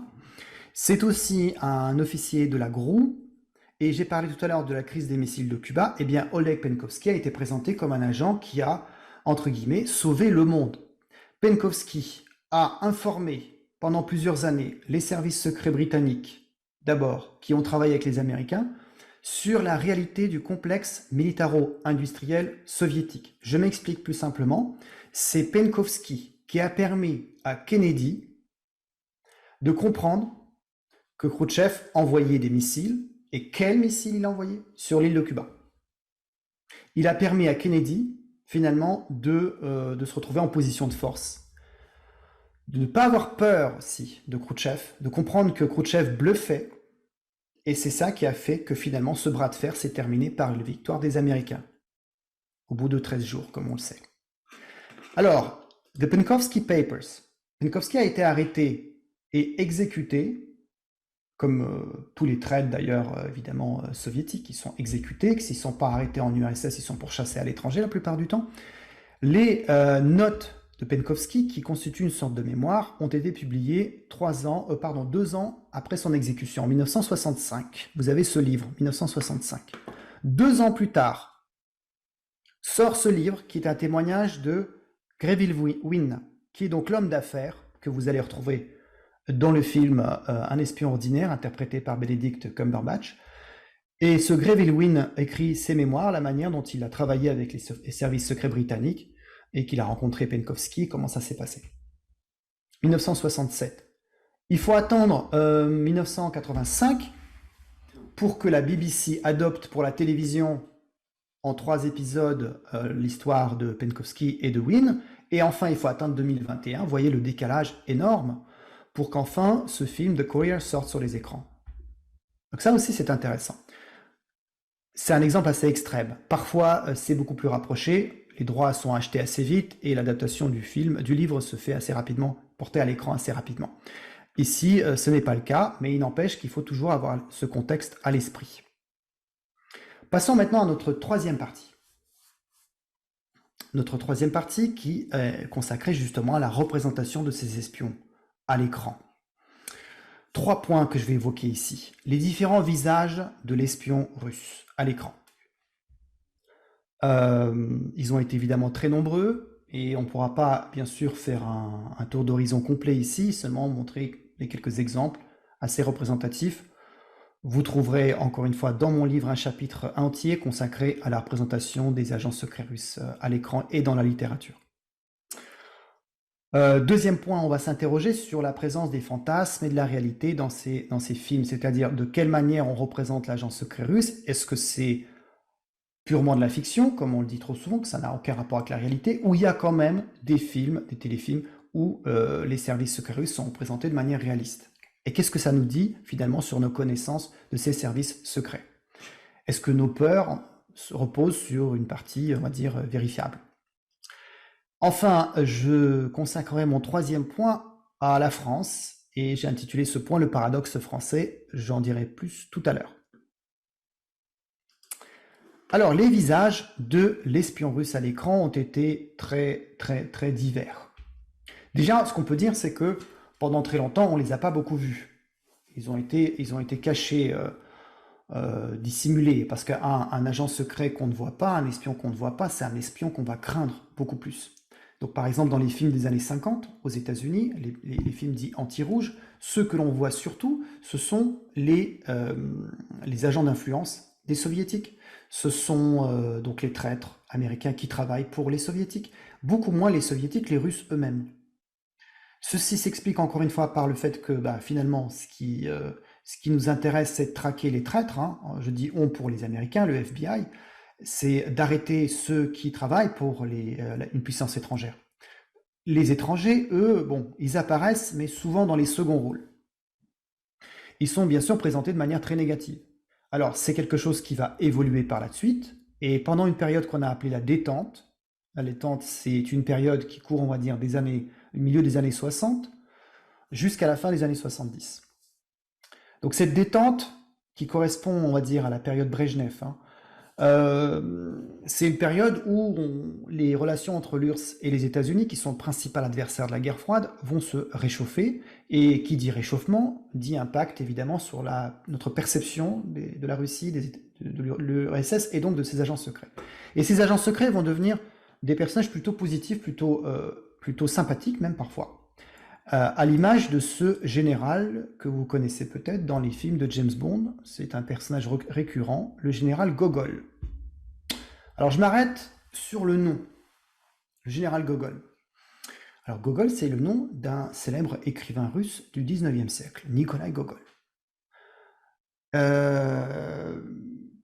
S2: C'est aussi un officier de la GRU, et j'ai parlé tout à l'heure de la crise des missiles de Cuba. Eh bien, Oleg Penkovsky a été présenté comme un agent qui a, entre guillemets, sauvé le monde. Penkovsky a informé pendant plusieurs années les services secrets britanniques, d'abord, qui ont travaillé avec les Américains, sur la réalité du complexe militaro-industriel soviétique. Je m'explique plus simplement, c'est Penkovsky qui a permis à Kennedy de comprendre que Khrouchtchev envoyait des missiles, et quels missiles il envoyait sur l'île de Cuba. Il a permis à Kennedy, finalement, de se retrouver en position de force, de ne pas avoir peur aussi de Khrouchtchev, de comprendre que Khrouchtchev bluffait. Et c'est ça qui a fait que finalement ce bras de fer s'est terminé par la victoire des Américains, au bout de 13 jours, comme on le sait. Alors, The Penkovsky Papers. Penkovsky a été arrêté et exécuté, comme tous les traîtres d'ailleurs, évidemment, soviétiques, qui sont exécutés, que s'ils ne sont pas arrêtés en URSS, ils sont pourchassés à l'étranger la plupart du temps. Les notes de Penkovsky, qui constituent une sorte de mémoire, ont été publiées 2 ans après son exécution, en 1965. Vous avez ce livre, 1965. 2 ans plus tard, sort ce livre qui est un témoignage de Greville Wynne, qui est donc l'homme d'affaires que vous allez retrouver dans le film Un espion ordinaire, interprété par Benedict Cumberbatch. Et ce Greville Wynne écrit ses mémoires, la manière dont il a travaillé avec les services secrets britanniques, et qu'il a rencontré Penkovsky, comment ça s'est passé. 1967. Il faut attendre 1985 pour que la BBC adopte pour la télévision en 3 épisodes l'histoire de Penkovsky et de Wynne, et enfin il faut attendre 2021, vous voyez le décalage énorme, pour qu'enfin ce film The Courier sorte sur les écrans. Donc ça aussi c'est intéressant. C'est un exemple assez extrême. Parfois c'est beaucoup plus rapproché, les droits sont achetés assez vite et l'adaptation du livre se fait assez rapidement, portée à l'écran assez rapidement. Ici, ce n'est pas le cas, mais il n'empêche qu'il faut toujours avoir ce contexte à l'esprit. Passons maintenant à notre troisième partie. Notre troisième partie qui est consacrée justement à la représentation de ces espions à l'écran. 3 points que je vais évoquer ici. Les différents visages de l'espion russe à l'écran. Ils ont été évidemment très nombreux et on ne pourra pas, bien sûr, faire un tour d'horizon complet ici, seulement montrer les quelques exemples assez représentatifs. Vous trouverez encore une fois dans mon livre un chapitre entier consacré à la représentation des agents secrets russes à l'écran et dans la littérature. Deuxième point, on va s'interroger sur la présence des fantasmes et de la réalité dans ces films, c'est-à-dire de quelle manière on représente l'agent secret russe. Est-ce que c'est purement de la fiction, comme on le dit trop souvent, que ça n'a aucun rapport avec la réalité, ou il y a quand même des films, des téléfilms, où les services secrets russes sont représentés de manière réaliste. Et qu'est-ce que ça nous dit finalement sur nos connaissances de ces services secrets? Est-ce que nos peurs se reposent sur une partie, on va dire, vérifiable? Enfin, je consacrerai mon troisième point à la France, et j'ai intitulé ce point le paradoxe français. J'en dirai plus tout à l'heure. Alors, les visages de l'espion russe à l'écran ont été très divers. Déjà, ce qu'on peut dire, c'est que pendant très longtemps, on ne les a pas beaucoup vus. Ils ont été cachés, dissimulés, parce qu'un agent secret qu'on ne voit pas, un espion qu'on ne voit pas, c'est un espion qu'on va craindre beaucoup plus. Donc, par exemple, dans les films des années 50, aux États-Unis, les films dits anti-rouges, ceux que l'on voit surtout, ce sont les agents d'influence des soviétiques. Ce sont donc les traîtres américains qui travaillent pour les soviétiques. Beaucoup moins les soviétiques, les Russes eux-mêmes. Ceci s'explique encore une fois par le fait que finalement, ce qui nous intéresse, c'est de traquer les traîtres. Hein. Je dis on pour les Américains, le FBI. C'est d'arrêter ceux qui travaillent pour une puissance étrangère. Les étrangers, eux, bon, ils apparaissent, mais souvent dans les seconds rôles. Ils sont bien sûr présentés de manière très négative. Alors, c'est quelque chose qui va évoluer par la suite, et pendant une période qu'on a appelée la détente, c'est une période qui court, on va dire, milieu des années 60, jusqu'à la fin des années 70. Donc cette détente, qui correspond, on va dire, à la période Brejnev, c'est une période où les relations entre l'URSS et les États-Unis, qui sont le principal adversaire de la guerre froide, vont se réchauffer. Et qui dit réchauffement, dit impact évidemment sur notre perception de la Russie, de l'URSS et donc de ses agents secrets. Et ces agents secrets vont devenir des personnages plutôt positifs, plutôt sympathiques même parfois. À l'image de ce général que vous connaissez peut-être dans les films de James Bond, c'est un personnage récurrent, le général Gogol. Alors je m'arrête sur le nom, le général Gogol. Alors Gogol, c'est le nom d'un célèbre écrivain russe du 19e siècle, Nikolai Gogol.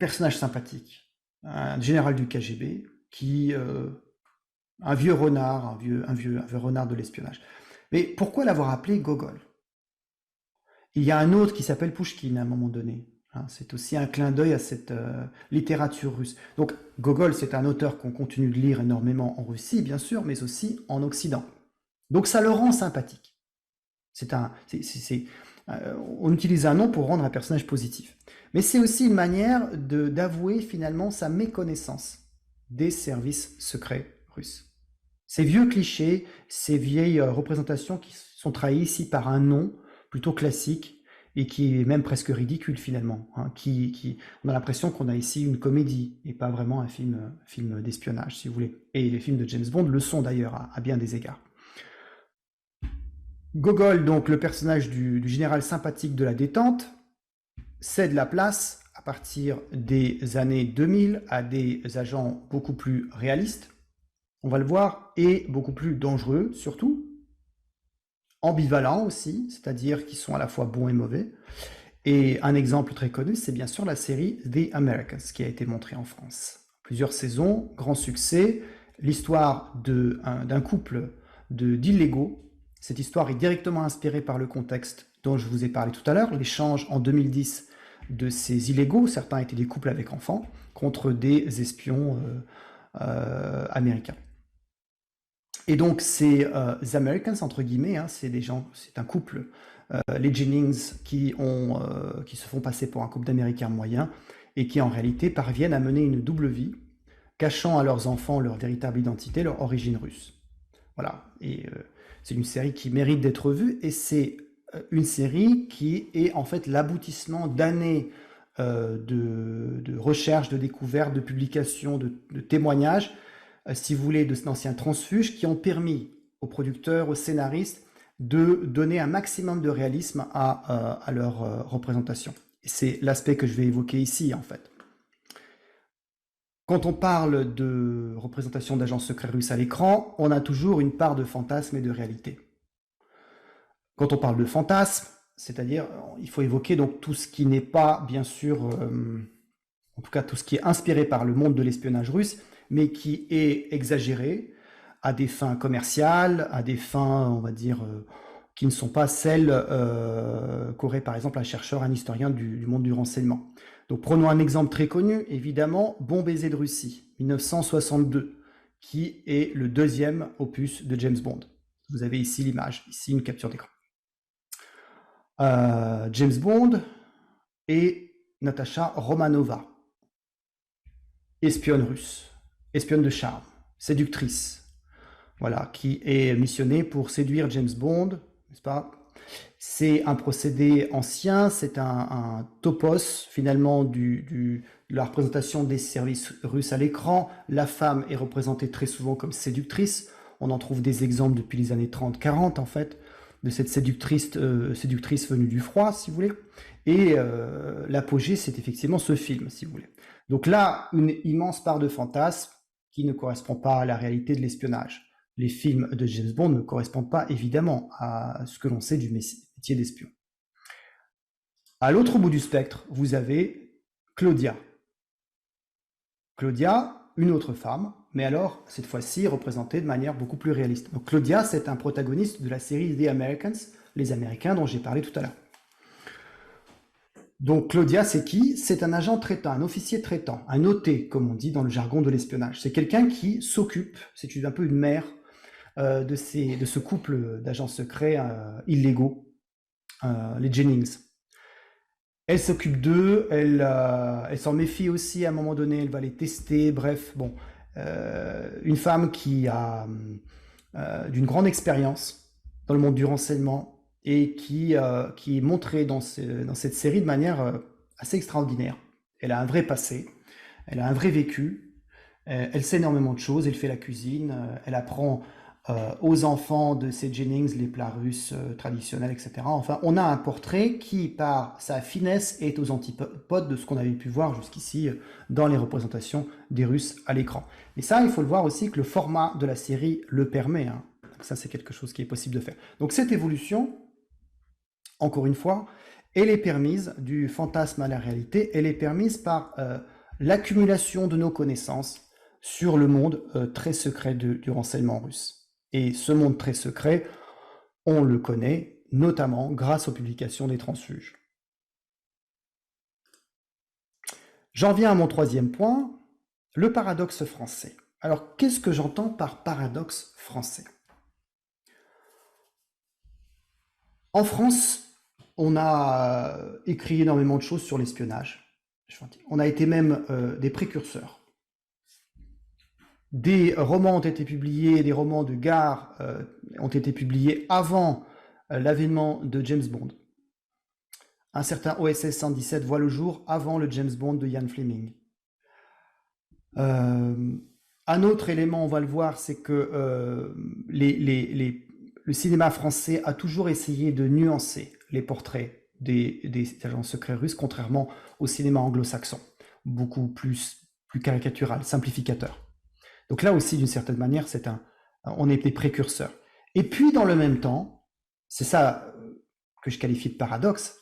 S2: Personnage sympathique, un général du KGB, un vieux renard, un vieux renard de l'espionnage. Mais pourquoi l'avoir appelé Gogol? Il y a un autre qui s'appelle Pouchkine à un moment donné. C'est aussi un clin d'œil à cette littérature russe. Donc Gogol, c'est un auteur qu'on continue de lire énormément en Russie, bien sûr, mais aussi en Occident. Donc ça le rend sympathique. On utilise un nom pour rendre un personnage positif. Mais c'est aussi une manière d'avouer finalement sa méconnaissance des services secrets russes. Ces vieux clichés, ces vieilles représentations qui sont trahies ici par un nom plutôt classique et qui est même presque ridicule finalement. On a l'impression qu'on a ici une comédie et pas vraiment un film d'espionnage, si vous voulez. Et les films de James Bond le sont d'ailleurs à bien des égards. Gogol, donc le personnage du général sympathique de la détente, cède la place à partir des années 2000 à des agents beaucoup plus réalistes, on va le voir, et beaucoup plus dangereux surtout, ambivalents aussi, c'est-à-dire qui sont à la fois bons et mauvais. Et un exemple très connu, c'est bien sûr la série The Americans, qui a été montrée en France. Plusieurs saisons, grand succès, l'histoire d'un couple d'illégaux. Cette histoire est directement inspirée par le contexte dont je vous ai parlé tout à l'heure, l'échange en 2010 de ces illégaux, certains étaient des couples avec enfants, contre des espions américains. Et donc ces Americans, entre guillemets, c'est un couple, les Jennings, qui se font passer pour un couple d'Américains moyens et qui en réalité parviennent à mener une double vie, cachant à leurs enfants leur véritable identité, leur origine russe. Voilà, et c'est une série qui mérite d'être vue, et c'est une série qui est en fait l'aboutissement d'années de recherche, de découverte, de publication, de témoignages, si vous voulez, d'anciens transfuges qui ont permis aux producteurs, aux scénaristes de donner un maximum de réalisme à leur représentation. Et c'est l'aspect que je vais évoquer ici, en fait. Quand on parle de représentation d'agents secrets russes à l'écran, on a toujours une part de fantasme et de réalité. Quand on parle de fantasme, c'est-à-dire, il faut évoquer donc tout ce qui n'est pas, bien sûr, en tout cas tout ce qui est inspiré par le monde de l'espionnage russe, mais qui est exagéré à des fins commerciales, à des fins, on va dire, qui ne sont pas celles qu'aurait par exemple un chercheur, un historien du monde du renseignement. Donc prenons un exemple très connu, évidemment, Bon baiser de Russie, 1962, qui est le deuxième opus de James Bond. Vous avez ici l'image, ici une capture d'écran. James Bond et Natasha Romanova, espionne russe, espionne de charme, séductrice, voilà, qui est missionnée pour séduire James Bond, n'est-ce pas? C'est un procédé ancien, c'est un topos finalement de la représentation des services russes à l'écran. La femme est représentée très souvent comme séductrice. On en trouve des exemples depuis les années 30-40 en fait, de cette séductrice venue du froid, si vous voulez. Et l'apogée, c'est effectivement ce film, si vous voulez. Donc là, une immense part de fantasme qui ne correspond pas à la réalité de l'espionnage. Les films de James Bond ne correspondent pas évidemment à ce que l'on sait du métier d'espion. À l'autre bout du spectre, vous avez Claudia. Claudia, une autre femme, mais alors, cette fois-ci, représentée de manière beaucoup plus réaliste. Donc Claudia, c'est un protagoniste de la série The Americans, les Américains dont j'ai parlé tout à l'heure. Donc Claudia, c'est qui? C'est un agent traitant, un officier traitant, un OT, comme on dit dans le jargon de l'espionnage. C'est quelqu'un qui s'occupe, c'est un peu une mère de ce couple d'agents secrets illégaux, les Jennings. Elle s'occupe d'eux, elle s'en méfie aussi à un moment donné, elle va les tester, bref, bon. Une femme qui a d'une grande expérience dans le monde du renseignement et qui est montrée dans cette série de manière assez extraordinaire. Elle a un vrai passé, elle a un vrai vécu, elle sait énormément de choses, elle fait la cuisine, elle apprend aux enfants de ces Jennings les plats russes traditionnels, etc. Enfin, on a un portrait qui, par sa finesse, est aux antipodes de ce qu'on avait pu voir jusqu'ici dans les représentations des Russes à l'écran. Et ça, il faut le voir aussi que le format de la série le permet. Hein. Donc ça, c'est quelque chose qui est possible de faire. Donc cette évolution, encore une fois, elle est permise du fantasme à la réalité, elle est permise par l'accumulation de nos connaissances sur le monde très secret du renseignement russe. Et ce monde très secret, on le connaît notamment grâce aux publications des transfuges. J'en viens à mon troisième point, le paradoxe français. Alors, qu'est-ce que j'entends par paradoxe français? En France, on a écrit énormément de choses sur l'espionnage. On a été même des précurseurs. Des romans ont été publiés, des romans de gare ont été publiés avant l'avènement de James Bond. Un certain OSS 117 voit le jour avant le James Bond de Ian Fleming. Un autre élément, on va le voir, c'est que le cinéma français a toujours essayé de nuancer les portraits des agents secrets russes, contrairement au cinéma anglo-saxon, beaucoup plus caricatural, simplificateur. Donc là aussi, d'une certaine manière, on est des précurseurs. Et puis, dans le même temps, c'est ça que je qualifie de paradoxe,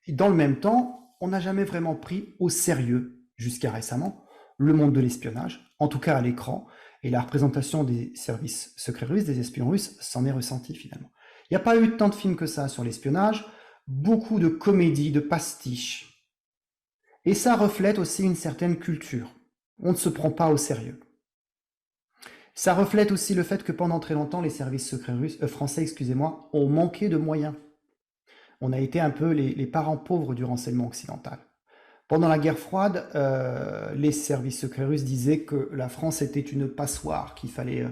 S2: et dans le même temps, on n'a jamais vraiment pris au sérieux, jusqu'à récemment, le monde de l'espionnage, en tout cas à l'écran, et la représentation des services secrets russes, des espions russes, s'en est ressentie finalement. Il n'y a pas eu tant de films que ça sur l'espionnage, beaucoup de comédies, de pastiches. Et ça reflète aussi une certaine culture. On ne se prend pas au sérieux. Ça reflète aussi le fait que pendant très longtemps, les services secrets français, ont manqué de moyens. On a été un peu les parents pauvres du renseignement occidental. Pendant la guerre froide, les services secrets russes disaient que la France était une passoire, qu'il fallait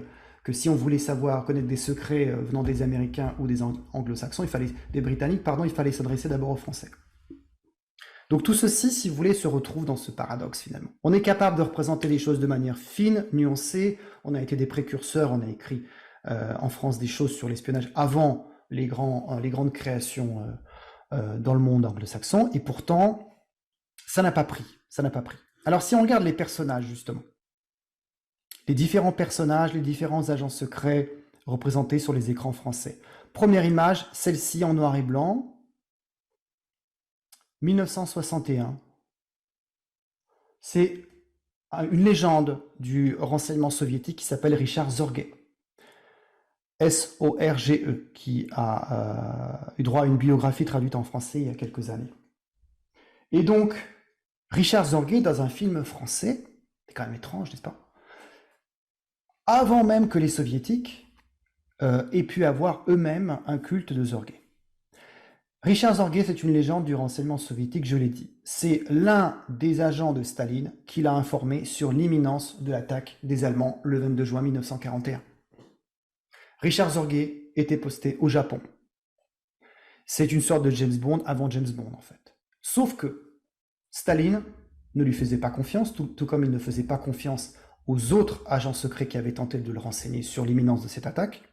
S2: que si on voulait connaître des secrets venant des Américains ou des Anglo-Saxons, des Britanniques, il fallait s'adresser d'abord aux Français. Donc tout ceci, si vous voulez, se retrouve dans ce paradoxe finalement. On est capable de représenter les choses de manière fine, nuancée. On a été des précurseurs, on a écrit en France des choses sur l'espionnage avant les grandes créations dans le monde anglo-saxon, et pourtant, ça n'a pas pris. Ça n'a pas pris. Alors si on regarde les personnages, justement, les différents personnages, les différents agents secrets représentés sur les écrans français. Première image, celle-ci en noir et blanc, 1961. C'est une légende du renseignement soviétique qui s'appelle Richard Zorge. S-O-R-G-E, qui a eu droit à une biographie traduite en français il y a quelques années. Et donc, Richard Zorge, dans un film français, c'est quand même étrange, n'est-ce pas? Avant même que les soviétiques aient pu avoir eux-mêmes un culte de Zorge. Richard Zorge, c'est une légende du renseignement soviétique, je l'ai dit. C'est l'un des agents de Staline qui l'a informé sur l'imminence de l'attaque des Allemands le 22 juin 1941. Richard Zorge était posté au Japon. C'est une sorte de James Bond avant James Bond, en fait. Sauf que Staline ne lui faisait pas confiance, tout comme il ne faisait pas confiance aux autres agents secrets qui avaient tenté de le renseigner sur l'imminence de cette attaque.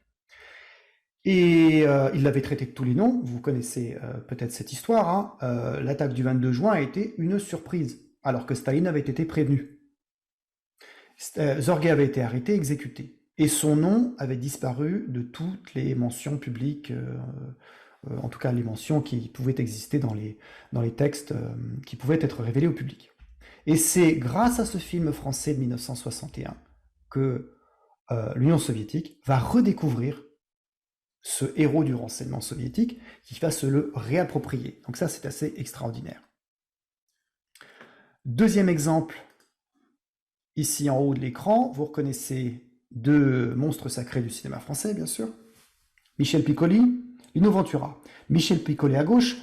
S2: Et il l'avait traité de tous les noms, vous connaissez peut-être cette histoire, hein. L'attaque du 22 juin a été une surprise, alors que Staline avait été prévenu. Zorge avait été arrêté, exécuté, et son nom avait disparu de toutes les mentions publiques, en tout cas les mentions qui pouvaient exister dans les textes qui pouvaient être révélés au public. Et c'est grâce à ce film français de 1961 que l'Union soviétique va redécouvrir ce héros du renseignement soviétique qui va se le réapproprier. Donc ça, c'est assez extraordinaire. Deuxième exemple, ici en haut de l'écran, vous reconnaissez deux monstres sacrés du cinéma français, bien sûr. Michel Piccoli, Lino Ventura. Michel Piccoli à gauche,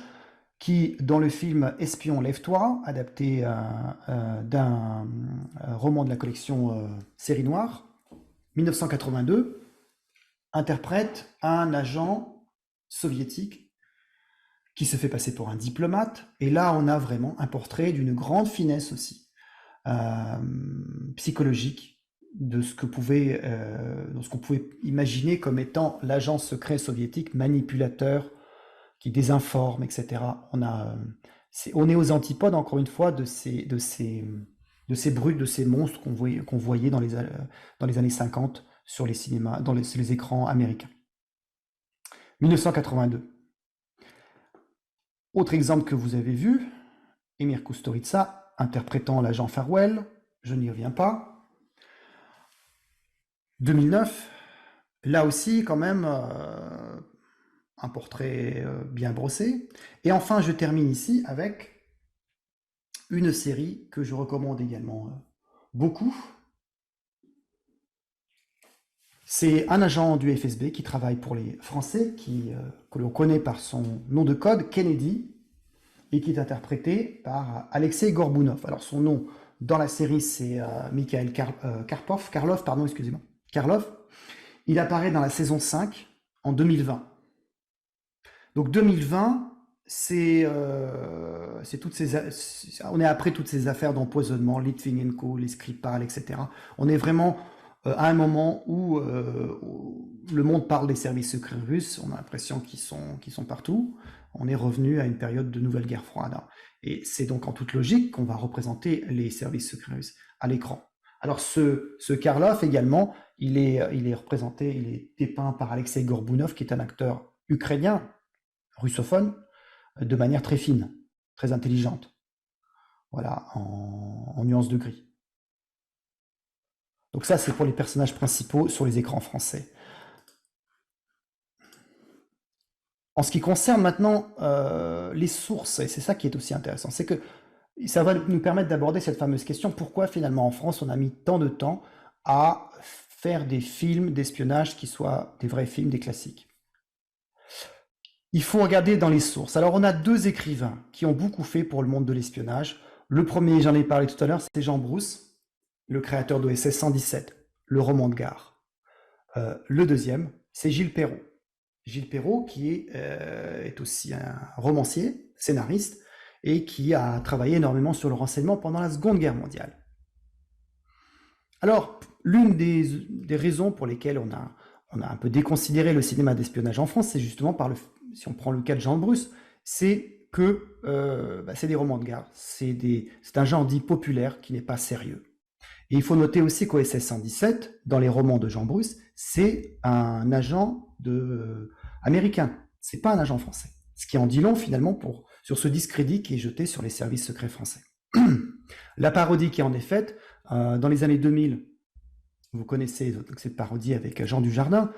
S2: qui, dans le film Espion, lève-toi, adapté d'un roman de la collection Série Noire, 1982, interprète un agent soviétique qui se fait passer pour un diplomate. Et là, on a vraiment un portrait d'une grande finesse aussi, psychologique, de ce qu'on pouvait imaginer comme étant l'agent secret soviétique manipulateur qui désinforme, etc. On est aux antipodes, encore une fois, de ces brutes, de ces monstres qu'on voyait dans les années 50 sur les cinémas, sur les écrans américains. 1982. Autre exemple que vous avez vu, Emir Kusturica interprétant l'agent Farwell, je n'y reviens pas. 2009, là aussi quand même un portrait bien brossé. Et enfin, je termine ici avec une série que je recommande également beaucoup. C'est un agent du FSB qui travaille pour les Français, que l'on connaît par son nom de code, Kennedy, et qui est interprété par Alexei Gorbounov. Alors son nom dans la série, c'est Mikhail Karlov. Il apparaît dans la saison 5 en 2020. Donc 2020, on est après toutes ces affaires d'empoisonnement, Litvinenko, les Skripal, etc. On est vraiment à un moment où le monde parle des services secrets russes, on a l'impression qu'ils sont partout. On est revenu à une période de nouvelle guerre froide. Et c'est donc en toute logique qu'on va représenter les services secrets russes à l'écran. Alors ce Karlov également, il est dépeint par Alexei Gorbounov, qui est un acteur ukrainien, russophone, de manière très fine, très intelligente. Voilà, en nuances de gris. Donc ça, c'est pour les personnages principaux sur les écrans français. En ce qui concerne maintenant les sources, et c'est ça qui est aussi intéressant, c'est que ça va nous permettre d'aborder cette fameuse question, pourquoi finalement en France on a mis tant de temps à faire des films d'espionnage qui soient des vrais films, des classiques. Il faut regarder dans les sources. Alors on a deux écrivains qui ont beaucoup fait pour le monde de l'espionnage. Le premier, j'en ai parlé tout à l'heure, c'est Jean Brousse, le créateur d'OSS 117, le roman de gare. Le deuxième, c'est Gilles Perrault. Gilles Perrault qui est aussi un romancier, scénariste, et qui a travaillé énormément sur le renseignement pendant la Seconde Guerre mondiale. Alors, l'une des raisons pour lesquelles on a un peu déconsidéré le cinéma d'espionnage en France, c'est justement si on prend le cas de Jean Bruce, c'est que c'est des romans de gare, c'est un genre dit populaire qui n'est pas sérieux. Et il faut noter aussi qu'OSS 117, dans les romans de Jean Bruce, c'est un agent américain, c'est pas un agent français. Ce qui en dit long finalement sur ce discrédit qui est jeté sur les services secrets français. La parodie qui en est faite, dans les années 2000, vous connaissez cette parodie avec Jean Dujardin,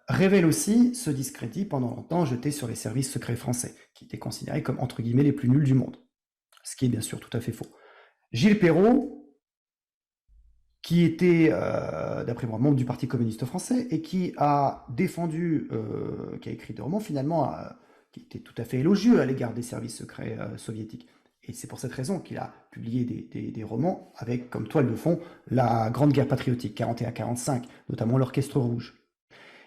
S2: révèle aussi ce discrédit pendant longtemps jeté sur les services secrets français, qui étaient considérés comme entre guillemets les plus nuls du monde. Ce qui est bien sûr tout à fait faux. Gilles Perrault, qui était, d'après moi, membre du Parti communiste français, et qui a défendu, qui a écrit des romans finalement, qui étaient tout à fait élogieux à l'égard des services secrets soviétiques. Et c'est pour cette raison qu'il a publié des romans avec comme toile de fond la Grande Guerre patriotique, 41-45, notamment l'Orchestre Rouge.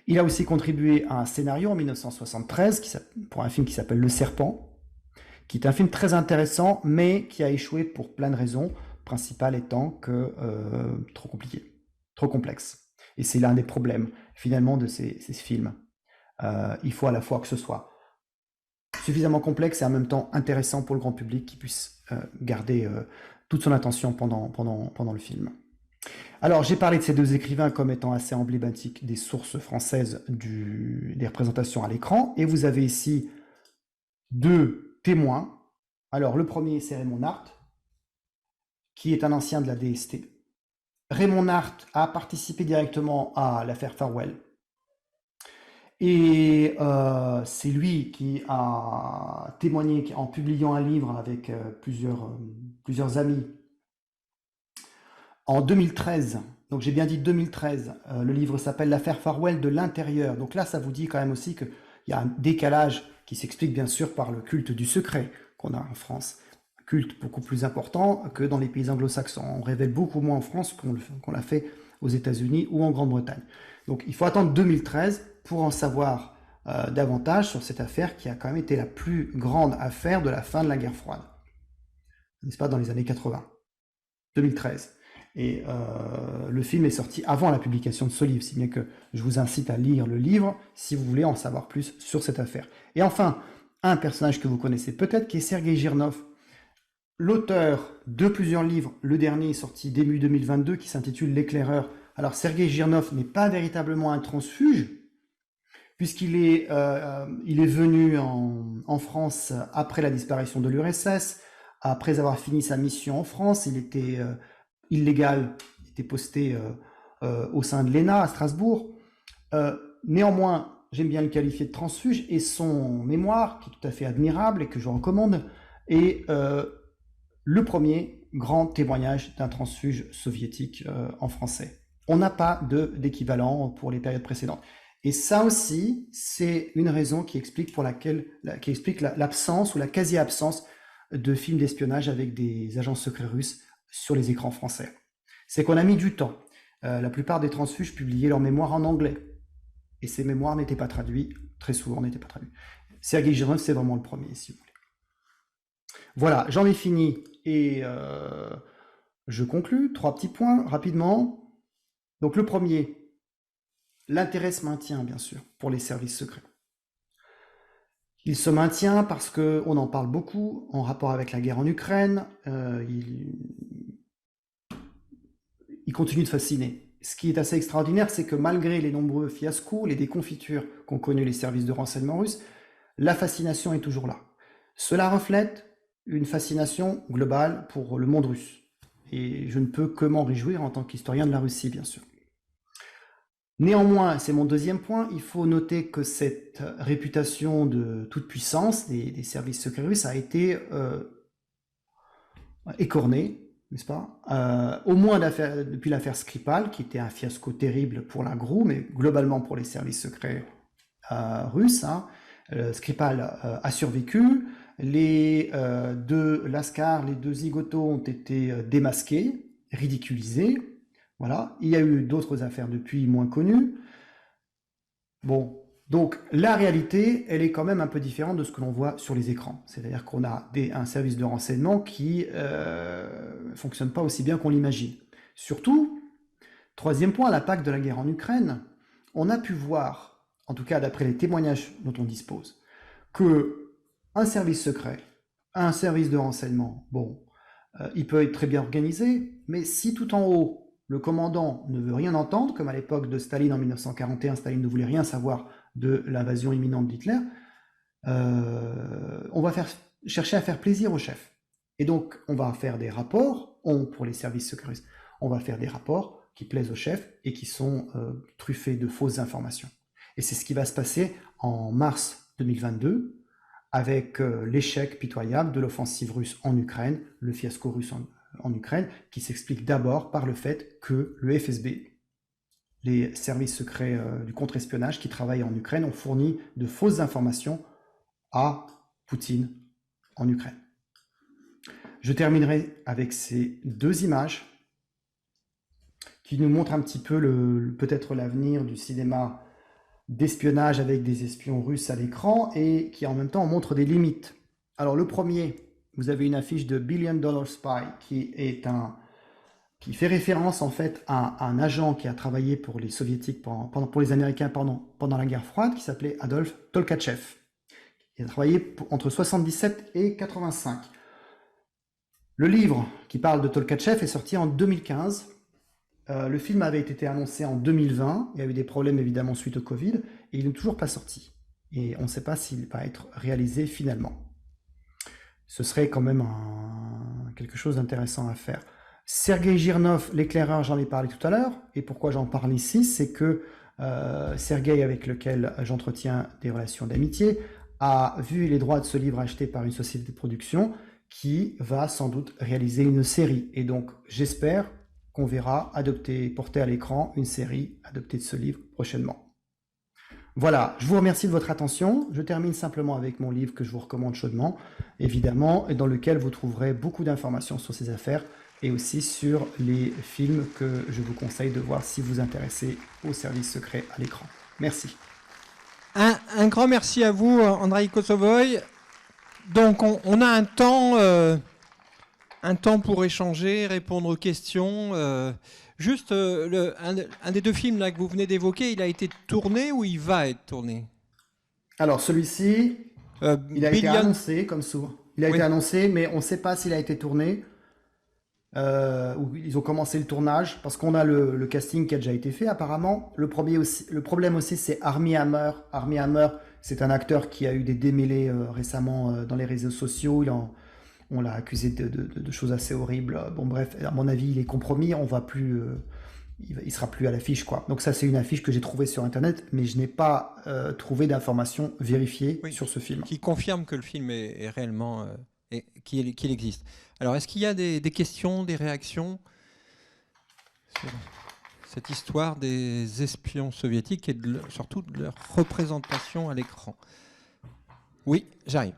S2: Il a aussi contribué à un scénario en 1973 pour un film qui s'appelle Le Serpent, qui est un film très intéressant, mais qui a échoué pour plein de raisons, principale étant que trop compliqué, trop complexe. Et c'est l'un des problèmes, finalement, de ces films. Il faut à la fois que ce soit suffisamment complexe et en même temps intéressant pour le grand public qui puisse garder toute son attention pendant le film. Alors, j'ai parlé de ces deux écrivains comme étant assez emblématiques des sources françaises des représentations à l'écran, et vous avez ici deux témoins. Alors, le premier, c'est Raymond Nart, qui est un ancien de la DST. Raymond Nart a participé directement à l'affaire Farwell. Et c'est lui qui a témoigné en publiant un livre avec plusieurs amis en 2013. Donc j'ai bien dit 2013. Le livre s'appelle L'affaire Farwell de l'intérieur. Donc là, ça vous dit quand même aussi qu'il y a un décalage qui s'explique bien sûr par le culte du secret qu'on a en France. Un culte beaucoup plus important que dans les pays anglo-saxons. On révèle beaucoup moins en France qu'on l'a fait aux États-Unis ou en Grande-Bretagne. Donc il faut attendre 2013 pour en savoir davantage sur cette affaire qui a quand même été la plus grande affaire de la fin de la guerre froide. N'est-ce pas, dans les années 80. 2013. Et le film est sorti avant la publication de ce livre, si bien que je vous incite à lire le livre si vous voulez en savoir plus sur cette affaire. Et enfin, un personnage que vous connaissez peut-être, qui est Sergueï Girnov, l'auteur de plusieurs livres. Le dernier est sorti début 2022, qui s'intitule L'éclaireur. Alors Sergueï Girnov n'est pas véritablement un transfuge, puisqu'il est venu en France après la disparition de l'URSS, après avoir fini sa mission en France. Il était illégal, il était posté au sein de l'ENA à Strasbourg. Néanmoins, j'aime bien le qualifier de transfuge, et son mémoire, qui est tout à fait admirable et que je recommande, est le premier grand témoignage d'un transfuge soviétique en français. On n'a pas d'équivalent pour les périodes précédentes. Et ça aussi, c'est une raison qui explique l'absence ou la quasi-absence de films d'espionnage avec des agents secrets russes sur les écrans français. C'est qu'on a mis du temps. La plupart des transfuges publiaient leurs mémoires en anglais. Et ces mémoires n'étaient pas traduits, très souvent n'étaient pas traduits. Sergueï Girnov, c'est vraiment le premier, si vous voulez. Voilà, j'en ai fini et je conclus. 3 petits points, rapidement. Donc le premier, l'intérêt se maintient, bien sûr, pour les services secrets. Il se maintient parce qu'on en parle beaucoup en rapport avec la guerre en Ukraine. Il continue de fasciner. Ce qui est assez extraordinaire, c'est que malgré les nombreux fiascos, les déconfitures qu'ont connu les services de renseignement russes, la fascination est toujours là. Cela reflète une fascination globale pour le monde russe. Et je ne peux que m'en réjouir en tant qu'historien de la Russie, bien sûr. Néanmoins, c'est mon deuxième point, il faut noter que cette réputation de toute puissance des services secrets russes a été écornée, n'est-ce pas, au moins depuis l'affaire Skripal, qui était un fiasco terrible pour la GRU, mais globalement pour les services secrets russes. Skripal a survécu, les deux Lascar, les deux zigotos ont été démasqués, ridiculisés. Voilà. Il y a eu d'autres affaires depuis moins connues. Bon, Donc la réalité, elle est quand même un peu différente de ce que l'on voit sur les écrans. C'est-à-dire qu'on a un service de renseignement qui fonctionne pas aussi bien qu'on l'imagine. Surtout, troisième point, l'impact de la guerre en Ukraine. On a pu voir, en tout cas d'après les témoignages dont on dispose, que un service secret, un service de renseignement, bon, il peut être très bien organisé, mais si tout en haut, le commandant ne veut rien entendre, comme à l'époque de Staline en 1941, Staline ne voulait rien savoir de l'invasion imminente d'Hitler, on va chercher à faire plaisir au chef. Et donc, on va faire des rapports, pour les services secrets, on va faire des rapports qui plaisent au chef et qui sont truffés de fausses informations. Et c'est ce qui va se passer en mars 2022, avec l'échec pitoyable de l'offensive russe en Ukraine, le fiasco russe en Ukraine, qui s'explique d'abord par le fait que le FSB, les services secrets du contre-espionnage qui travaillent en Ukraine, ont fourni de fausses informations à Poutine en Ukraine. Je terminerai avec ces deux images qui nous montrent un petit peu peut-être l'avenir du cinéma d'espionnage avec des espions russes à l'écran et qui en même temps montrent des limites. Alors le premier, vous avez une affiche de Billion Dollar Spy qui fait référence en fait à un agent qui a travaillé pour les soviétiques, pour les Américains pendant la guerre froide, qui s'appelait Adolf Tolkachev. Il a travaillé entre 77 et 85. Le livre qui parle de Tolkachev est sorti en 2015. Le film avait été annoncé en 2020, il y a eu des problèmes évidemment suite au Covid, et il n'est toujours pas sorti. Et on ne sait pas s'il va être réalisé finalement. Ce serait quand même quelque chose d'intéressant à faire. Sergei Girnov, l'éclaireur, j'en ai parlé tout à l'heure, et pourquoi j'en parle ici, c'est que Sergei, avec lequel j'entretiens des relations d'amitié, a vu les droits de ce livre achetés par une société de production qui va sans doute réaliser une série. Et donc j'espère qu'on verra porter à l'écran une série adoptée de ce livre prochainement. Voilà, je vous remercie de votre attention. Je termine simplement avec mon livre que je vous recommande chaudement, évidemment, et dans lequel vous trouverez beaucoup d'informations sur ces affaires et aussi sur les films que je vous conseille de voir si vous vous intéressez aux services secrets à l'écran. Merci.
S1: Un grand merci à vous, Andrei Kosovoï. Donc, on a un temps pour échanger, répondre aux questions. Juste, un des deux films là, que vous venez d'évoquer, il a été tourné ou il va être tourné?
S2: Alors, celui-ci, il a été annoncé, comme souvent. Il a été annoncé, mais on ne sait pas s'il a été tourné. Ou ils ont commencé le tournage, parce qu'on a le casting qui a déjà été fait, apparemment. Le problème aussi, c'est Armie Hammer. Armie Hammer, c'est un acteur qui a eu des démêlés récemment dans les réseaux sociaux. On l'a accusé de choses assez horribles. Bon, bref, à mon avis, il est compromis. On va plus, il sera plus à l'affiche, quoi. Donc ça, c'est une affiche que j'ai trouvée sur Internet, mais je n'ai pas trouvé d'informations vérifiées sur ce film.
S1: Qui confirme que le film est réellement qu'il existe. Alors, est-ce qu'il y a des questions, des réactions sur cette histoire des espions soviétiques et surtout de leur représentation à l'écran? Oui, j'arrive.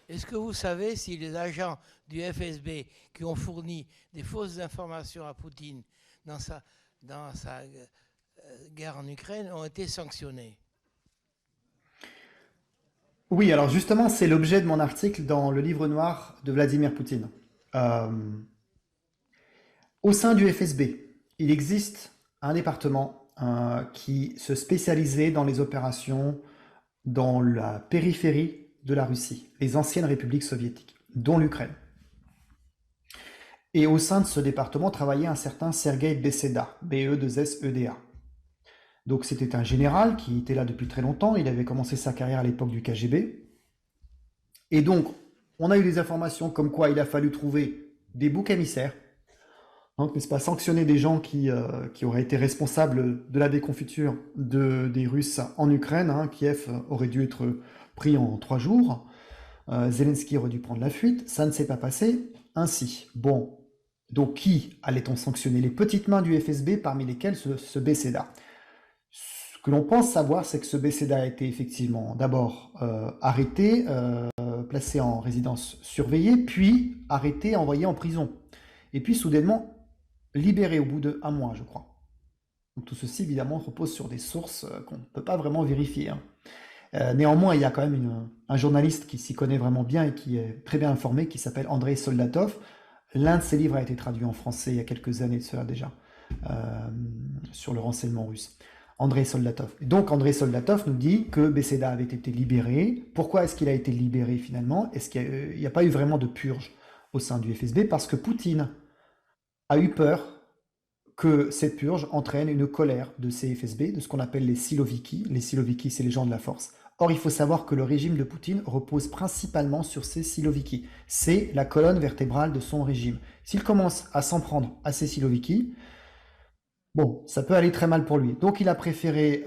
S3: Est-ce que vous savez si les agents du FSB qui ont fourni des fausses informations à Poutine dans sa guerre en Ukraine ont été sanctionnés?
S2: Oui, alors justement, c'est l'objet de mon article dans le livre noir de Vladimir Poutine. Au sein du FSB, il existe un département qui se spécialisait dans les opérations dans la périphérie de la Russie, les anciennes républiques soviétiques, dont l'Ukraine. Et au sein de ce département travaillait un certain Sergei Beseda, B-E-2-S-E-D-A. Donc c'était un général qui était là depuis très longtemps, il avait commencé sa carrière à l'époque du KGB. Et donc, on a eu des informations comme quoi il a fallu trouver des boucs émissaires, donc n'est-ce pas, sanctionner des gens qui auraient été responsables de la déconfiture des Russes en Ukraine. Kiev aurait dû être pris en 3 jours. Zelensky aurait dû prendre la fuite. Ça ne s'est pas passé ainsi. Bon, donc qui allait-on sanctionner? Les petites mains du FSB, parmi lesquelles ce Beseda. Ce que l'on pense savoir, c'est que ce Beseda a été effectivement d'abord arrêté placé en résidence surveillée, puis arrêté, envoyé en prison. Et puis soudainement libéré au bout d'1 mois, je crois. Donc tout ceci, évidemment, repose sur des sources qu'on ne peut pas vraiment vérifier, hein. Néanmoins, il y a quand même un journaliste qui s'y connaît vraiment bien et qui est très bien informé, qui s'appelle Andrei Soldatov. L'un de ses livres a été traduit en français il y a quelques années de cela déjà, sur le renseignement russe. Andrei Soldatov. Et donc Andrei Soldatov nous dit que Beseda avait été libéré. Pourquoi est-ce qu'il a été libéré finalement? Est-ce qu'il n'y a pas eu vraiment de purge au sein du FSB? Parce que Poutine a eu peur que cette purge entraîne une colère de ces FSB, de ce qu'on appelle les Siloviki. Les Siloviki, c'est les gens de la force. Or, il faut savoir que le régime de Poutine repose principalement sur ces Siloviki. C'est la colonne vertébrale de son régime. S'il commence à s'en prendre à ces Siloviki, bon, ça peut aller très mal pour lui. Donc, il a préféré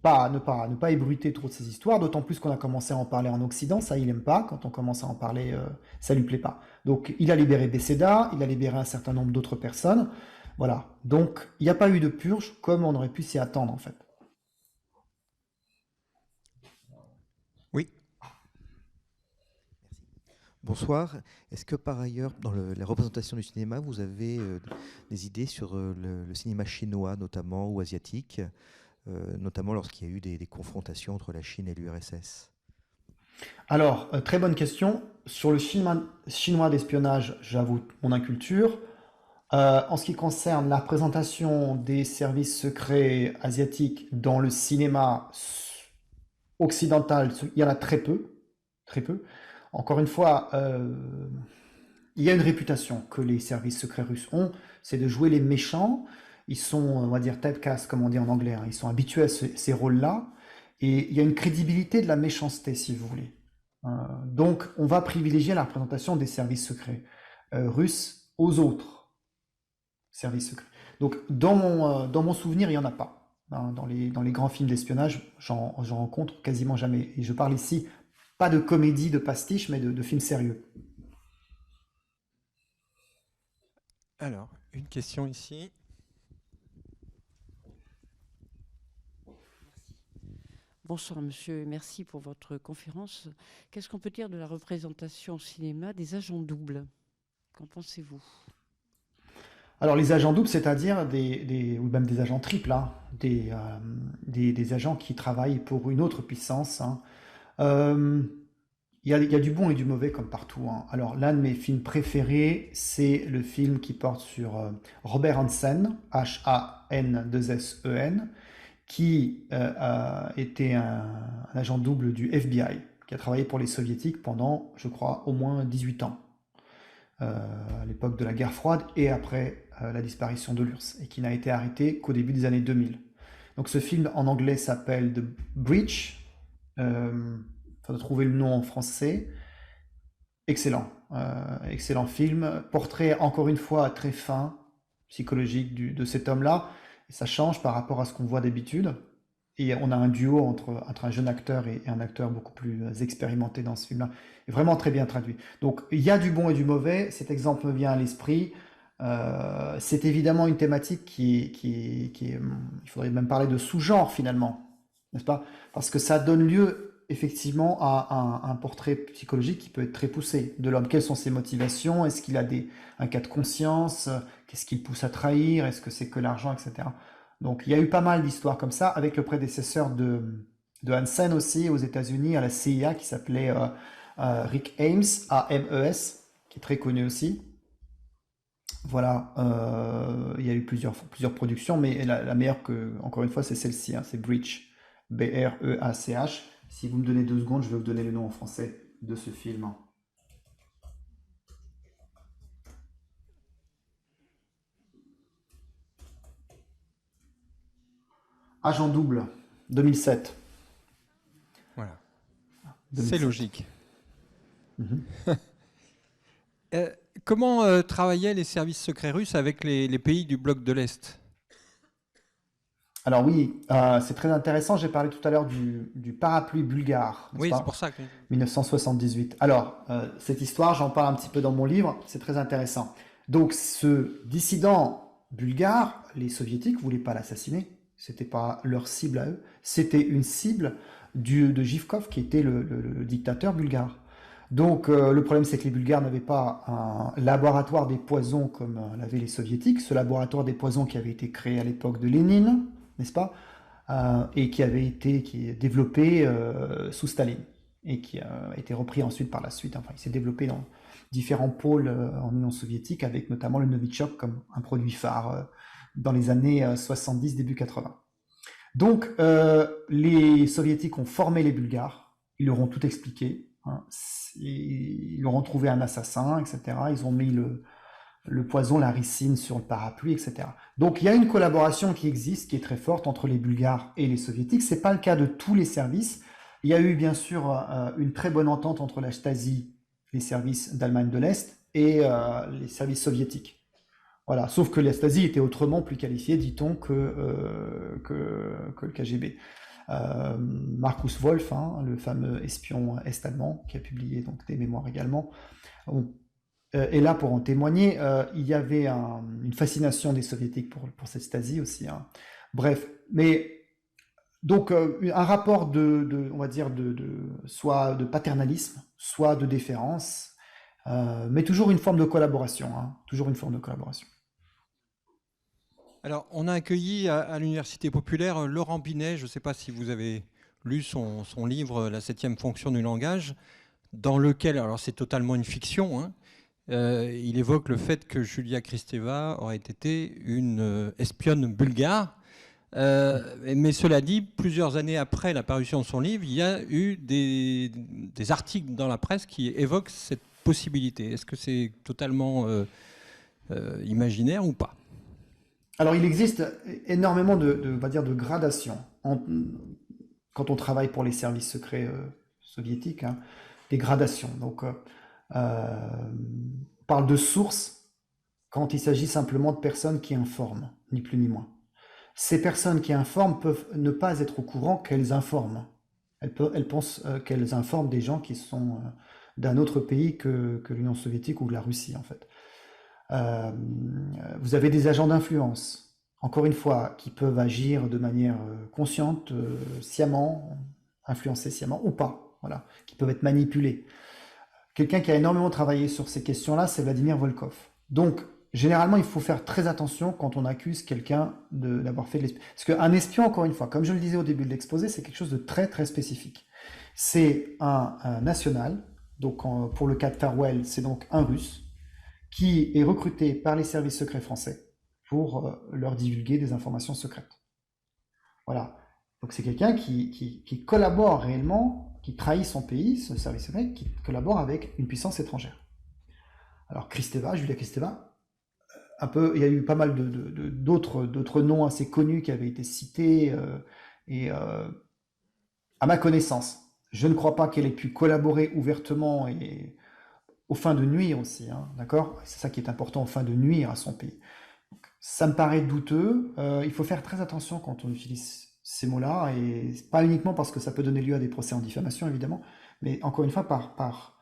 S2: ne pas ébruiter trop de ces histoires, d'autant plus qu'on a commencé à en parler en Occident, ça il aime pas, quand on commence à en parler, ça lui plaît pas. Donc il a libéré Beseda, il a libéré un certain nombre d'autres personnes, voilà. Donc il n'y a pas eu de purge comme on aurait pu s'y attendre en fait.
S1: Oui.
S4: Bonsoir. Est-ce que par ailleurs, dans la représentation du cinéma, vous avez des idées sur le cinéma chinois notamment ou asiatique, notamment lorsqu'il y a eu des confrontations entre la Chine et l'URSS?
S2: Alors, très bonne question. Sur le chinois d'espionnage, j'avoue mon inculture. En ce qui concerne la représentation des services secrets asiatiques dans le cinéma occidental, il y en a très peu, très peu. Encore une fois, il y a une réputation que les services secrets russes ont, c'est de jouer les méchants. Ils sont, on va dire, typecast, comme on dit en anglais, hein. Ils sont habitués à ces rôles-là. Et il y a une crédibilité de la méchanceté, si vous voulez. Donc, on va privilégier la représentation des services secrets russes aux autres services secrets. Donc, dans mon souvenir, il n'y en a pas. Dans les grands films d'espionnage, j'en rencontre quasiment jamais. Et je parle ici, pas de comédie, de pastiche, mais de films sérieux.
S1: Alors, une question ici.
S5: Bonsoir monsieur, et merci pour votre conférence. Qu'est-ce qu'on peut dire de la représentation au cinéma des agents doubles? Qu'en pensez-vous?
S2: Alors les agents doubles, c'est-à-dire ou même des agents triples, hein, des agents qui travaillent pour une autre puissance, hein. Il y a du bon et du mauvais comme partout, hein. Alors l'un de mes films préférés, c'est le film qui porte sur Robert Hansen, H-A-N-2-S-E-N, qui était un agent double du FBI, qui a travaillé pour les soviétiques pendant, je crois, au moins 18 ans, à l'époque de la guerre froide et après la disparition de l'URSS, et qui n'a été arrêté qu'au début des années 2000. Donc ce film en anglais s'appelle The Breach, faut trouver le nom en français. Excellent, excellent film, portrait encore une fois très fin, psychologique de cet homme-là. Ça change par rapport à ce qu'on voit d'habitude. Et on a un duo entre un jeune acteur et un acteur beaucoup plus expérimenté dans ce film-là. Et vraiment très bien traduit. Donc il y a du bon et du mauvais. Cet exemple me vient à l'esprit. C'est évidemment une thématique qui est, il faudrait même parler de sous-genre finalement, n'est-ce pas? Parce que ça donne lieu effectivement à un portrait psychologique qui peut être très poussé de l'homme. Quelles sont ses motivations? Est-ce qu'il a un cas de conscience? Qu'est-ce qui le pousse à trahir? Est-ce que c'est que l'argent, etc. Donc il y a eu pas mal d'histoires comme ça, avec le prédécesseur de Hansen aussi aux États-Unis, à la CIA, qui s'appelait Rick Ames, A-M-E-S, qui est très connu aussi. Voilà, il y a eu plusieurs productions, mais la meilleure, encore une fois, c'est celle-ci, hein, c'est Breach, B-R-E-A-C-H. Si vous me donnez 2 secondes, je vais vous donner le nom en français de ce film. Agent double, 2007.
S1: Voilà.
S2: 2007.
S1: C'est logique.
S2: Mhm.
S1: Comment travaillaient les services secrets russes avec les pays du bloc de l'Est?
S2: Alors oui, c'est très intéressant. J'ai parlé tout à l'heure du parapluie bulgare, n'est-ce
S1: Oui,
S2: pas?
S1: c'est pour ça que...
S2: 1978. Alors, cette histoire, j'en parle un petit peu dans mon livre, c'est très intéressant. Donc, ce dissident bulgare, les soviétiques ne voulaient pas l'assassiner, c'était pas leur cible à eux, c'était une cible de Zhivkov, qui était le dictateur bulgare. Donc le problème, c'est que les Bulgares n'avaient pas un laboratoire des poisons comme l'avaient les Soviétiques, ce laboratoire des poisons qui avait été créé à l'époque de Lénine, n'est-ce pas? Et qui est développé sous Staline et qui a été repris ensuite par la suite. Enfin, il s'est développé dans différents pôles en Union soviétique, avec notamment le Novichok comme un produit phare dans les années 70, début 80. Donc, les Soviétiques ont formé les Bulgares, ils leur ont tout expliqué, hein, ils leur ont trouvé un assassin, etc. Ils ont mis le poison, la ricine sur le parapluie, etc. Donc il y a une collaboration qui existe, qui est très forte entre les Bulgares et les Soviétiques. Ce n'est pas le cas de tous les services. Il y a eu bien sûr une très bonne entente entre la Stasi, les services d'Allemagne de l'Est, et les services soviétiques. Voilà. Sauf que la Stasi était autrement plus qualifiée, dit-on, que le KGB. Markus Wolf, hein, le fameux espion est-allemand, qui a publié donc, des mémoires également, est là pour en témoigner. Il y avait une fascination des Soviétiques pour cette Stasi aussi. Hein. Bref, mais donc un rapport on va dire soit de paternalisme, soit de déférence, mais toujours une forme de collaboration. Hein, toujours une forme de collaboration.
S1: Alors, on a accueilli à l'Université populaire Laurent Binet. Je ne sais pas si vous avez lu son livre « La 7e fonction du langage », dans lequel, alors c'est totalement une fiction, hein, il évoque le fait que Julia Kristeva aurait été une espionne bulgare. Mais cela dit, plusieurs années après la parution de son livre, il y a eu des articles dans la presse qui évoquent cette possibilité. Est-ce que c'est totalement imaginaire ou pas?
S2: Alors, il existe énormément on va dire, de gradations quand on travaille pour les services secrets soviétiques, hein, des gradations. Donc, on parle de sources quand il s'agit simplement de personnes qui informent, ni plus ni moins. Ces personnes qui informent peuvent ne pas être au courant qu'elles informent. Elles pensent qu'elles informent des gens qui sont d'un autre pays que l'Union soviétique ou la Russie, en fait. Vous avez des agents d'influence, encore une fois, qui peuvent agir de manière consciente, sciemment, influencer sciemment ou pas, voilà, qui peuvent être manipulés. Quelqu'un qui a énormément travaillé sur ces questions-là, c'est Vladimir Volkov. Donc, généralement, il faut faire très attention quand on accuse quelqu'un d'avoir fait de l'espionnage. Parce qu'un espion, encore une fois, comme je le disais au début de l'exposé, c'est quelque chose de très très spécifique. C'est un national, donc pour le cas de Farwell, c'est donc un Russe, qui est recruté par les services secrets français pour leur divulguer des informations secrètes. Voilà. Donc c'est quelqu'un qui collabore réellement, qui trahit son pays, ce service secret, qui collabore avec une puissance étrangère. Alors Julia Kristeva, il y a eu pas mal d'autres noms assez connus qui avaient été cités, à ma connaissance, je ne crois pas qu'elle ait pu collaborer ouvertement et aux fins de nuire aussi, hein, d'accord? C'est ça qui est important, aux fins de nuire à son pays. Donc, ça me paraît douteux. Il faut faire très attention quand on utilise ces mots-là, et pas uniquement parce que ça peut donner lieu à des procès en diffamation, évidemment, mais encore une fois, parce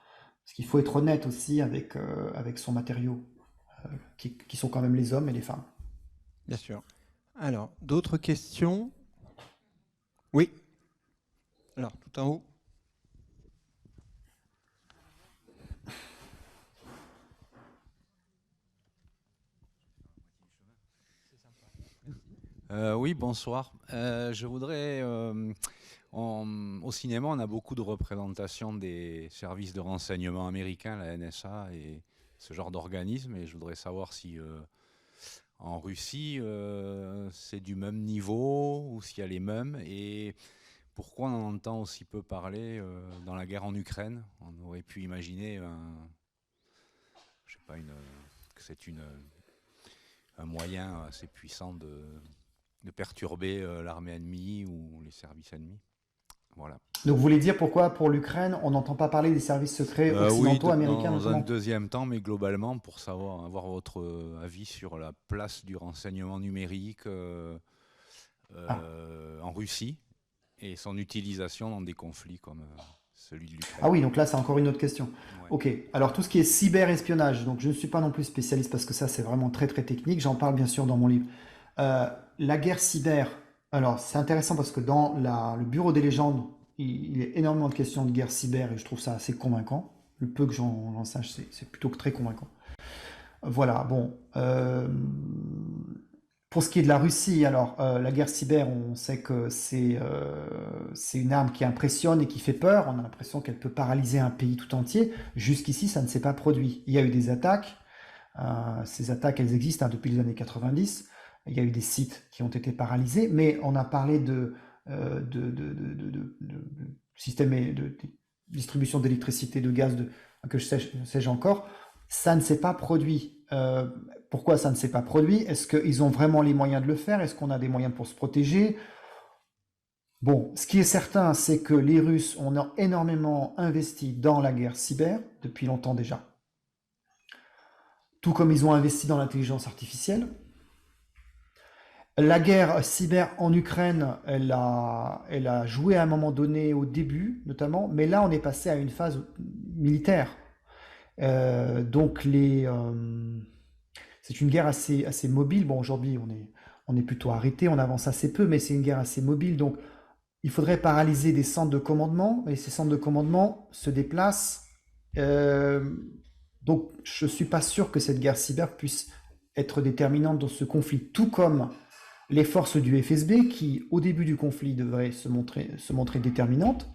S2: qu'il faut être honnête aussi avec son matériau, qui sont quand même les hommes et les femmes.
S1: Bien sûr. Alors, d'autres questions? Oui. Alors, tout en haut.
S6: Oui, bonsoir. Je voudrais... au cinéma, on a beaucoup de représentations des services de renseignement américains, la NSA et ce genre d'organismes. Et je voudrais savoir si en Russie, c'est du même niveau ou s'il y a les mêmes. Et pourquoi on en entend aussi peu parler dans la guerre en Ukraine? On aurait pu imaginer que c'est un moyen assez puissant de perturber l'armée ennemie ou les services ennemis. Voilà.
S2: Donc vous voulez dire pourquoi pour l'Ukraine on n'entend pas parler des services secrets occidentaux, américains
S6: dans un
S2: notamment?
S6: deuxième temps, mais globalement pour avoir votre avis sur la place du renseignement numérique en Russie et son utilisation dans des conflits comme celui de l'Ukraine.
S2: Ah oui, donc là c'est encore une autre question.
S6: Ouais.
S2: Ok, alors tout ce qui est cyberespionnage, donc je ne suis pas non plus spécialiste parce que ça c'est vraiment très très technique, j'en parle bien sûr dans mon livre. La guerre cyber, alors c'est intéressant parce que dans le Bureau des légendes, il y a énormément de questions de guerre cyber et je trouve ça assez convaincant. Le peu que j'en sache, c'est plutôt que très convaincant. Voilà, bon. Pour ce qui est de la Russie, alors la guerre cyber, on sait que c'est une arme qui impressionne et qui fait peur. On a l'impression qu'elle peut paralyser un pays tout entier. Jusqu'ici, ça ne s'est pas produit. Il y a eu des attaques. Ces attaques, elles existent depuis les années 90. Il y a eu des sites qui ont été paralysés, mais on a parlé de système de distribution d'électricité, de gaz, que sais-je encore. Ça ne s'est pas produit. Pourquoi ça ne s'est pas produit? Est-ce qu'ils ont vraiment les moyens de le faire? Est-ce qu'on a des moyens pour se protéger? Bon, ce qui est certain, c'est que les Russes ont énormément investi dans la guerre cyber depuis longtemps déjà. Tout comme ils ont investi dans l'intelligence artificielle. La guerre cyber en Ukraine, elle a joué à un moment donné au début, notamment, mais là, on est passé à une phase militaire. Donc, c'est une guerre assez mobile. Bon, aujourd'hui, on est plutôt arrêté, on avance assez peu, mais c'est une guerre assez mobile. Donc, il faudrait paralyser des centres de commandement, et ces centres de commandement se déplacent. Donc, je ne suis pas sûr que cette guerre cyber puisse être déterminante dans ce conflit, tout comme les forces du FSB, qui, au début du conflit, devraient se montrer déterminantes,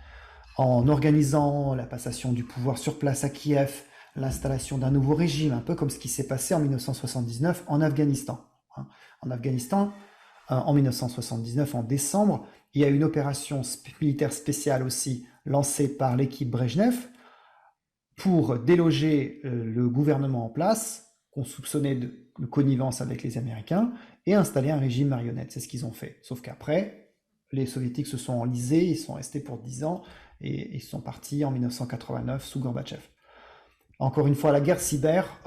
S2: en organisant la passation du pouvoir sur place à Kiev, l'installation d'un nouveau régime, un peu comme ce qui s'est passé en 1979 en Afghanistan. En Afghanistan, en 1979, en décembre, il y a une opération militaire spéciale aussi lancée par l'équipe Brejnev pour déloger le gouvernement en place, qu'on soupçonnait de connivence avec les Américains, et installer un régime marionnette. C'est ce qu'ils ont fait. Sauf qu'après, les Soviétiques se sont enlisés, ils sont restés pour 10 ans, et ils sont partis en 1989 sous Gorbatchev. Encore une fois, la guerre cyber,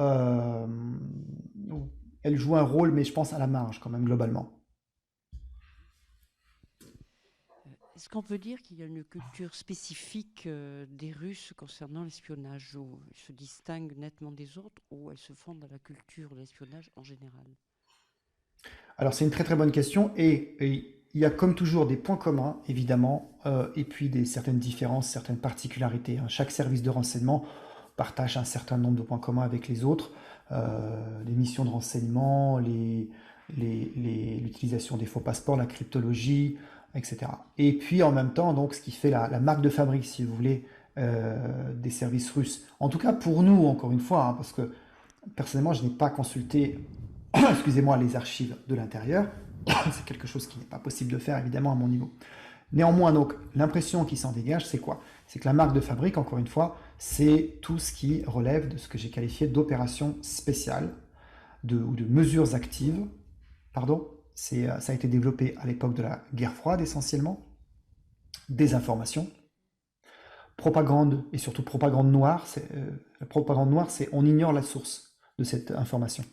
S2: elle joue un rôle, mais je pense à la marge quand même, globalement.
S5: Est-ce qu'on peut dire qu'il y a une culture spécifique des Russes concernant l'espionnage, où ils se distinguent nettement des autres, ou elles se fondent à la culture de l'espionnage en général?
S2: Alors c'est une très très bonne question, et il y a comme toujours des points communs, évidemment, et puis certaines différences, certaines particularités. Chaque service de renseignement partage un certain nombre de points communs avec les autres, les missions de renseignement, l'utilisation des faux passeports, la cryptologie, etc. Et puis en même temps, donc, ce qui fait la marque de fabrique, si vous voulez, des services russes. En tout cas pour nous, encore une fois, parce que personnellement, je n'ai pas consulté, excusez-moi, les archives de l'intérieur. C'est quelque chose qui n'est pas possible de faire, évidemment, à mon niveau. Néanmoins, donc, l'impression qui s'en dégage, c'est quoi? C'est que la marque de fabrique, encore une fois, c'est tout ce qui relève de ce que j'ai qualifié d'opérations spéciales ou de mesures actives. Pardon, ça a été développé à l'époque de la guerre froide, essentiellement. Désinformation, propagande, et surtout propagande noire. La propagande noire, c'est on ignore la source de cette information.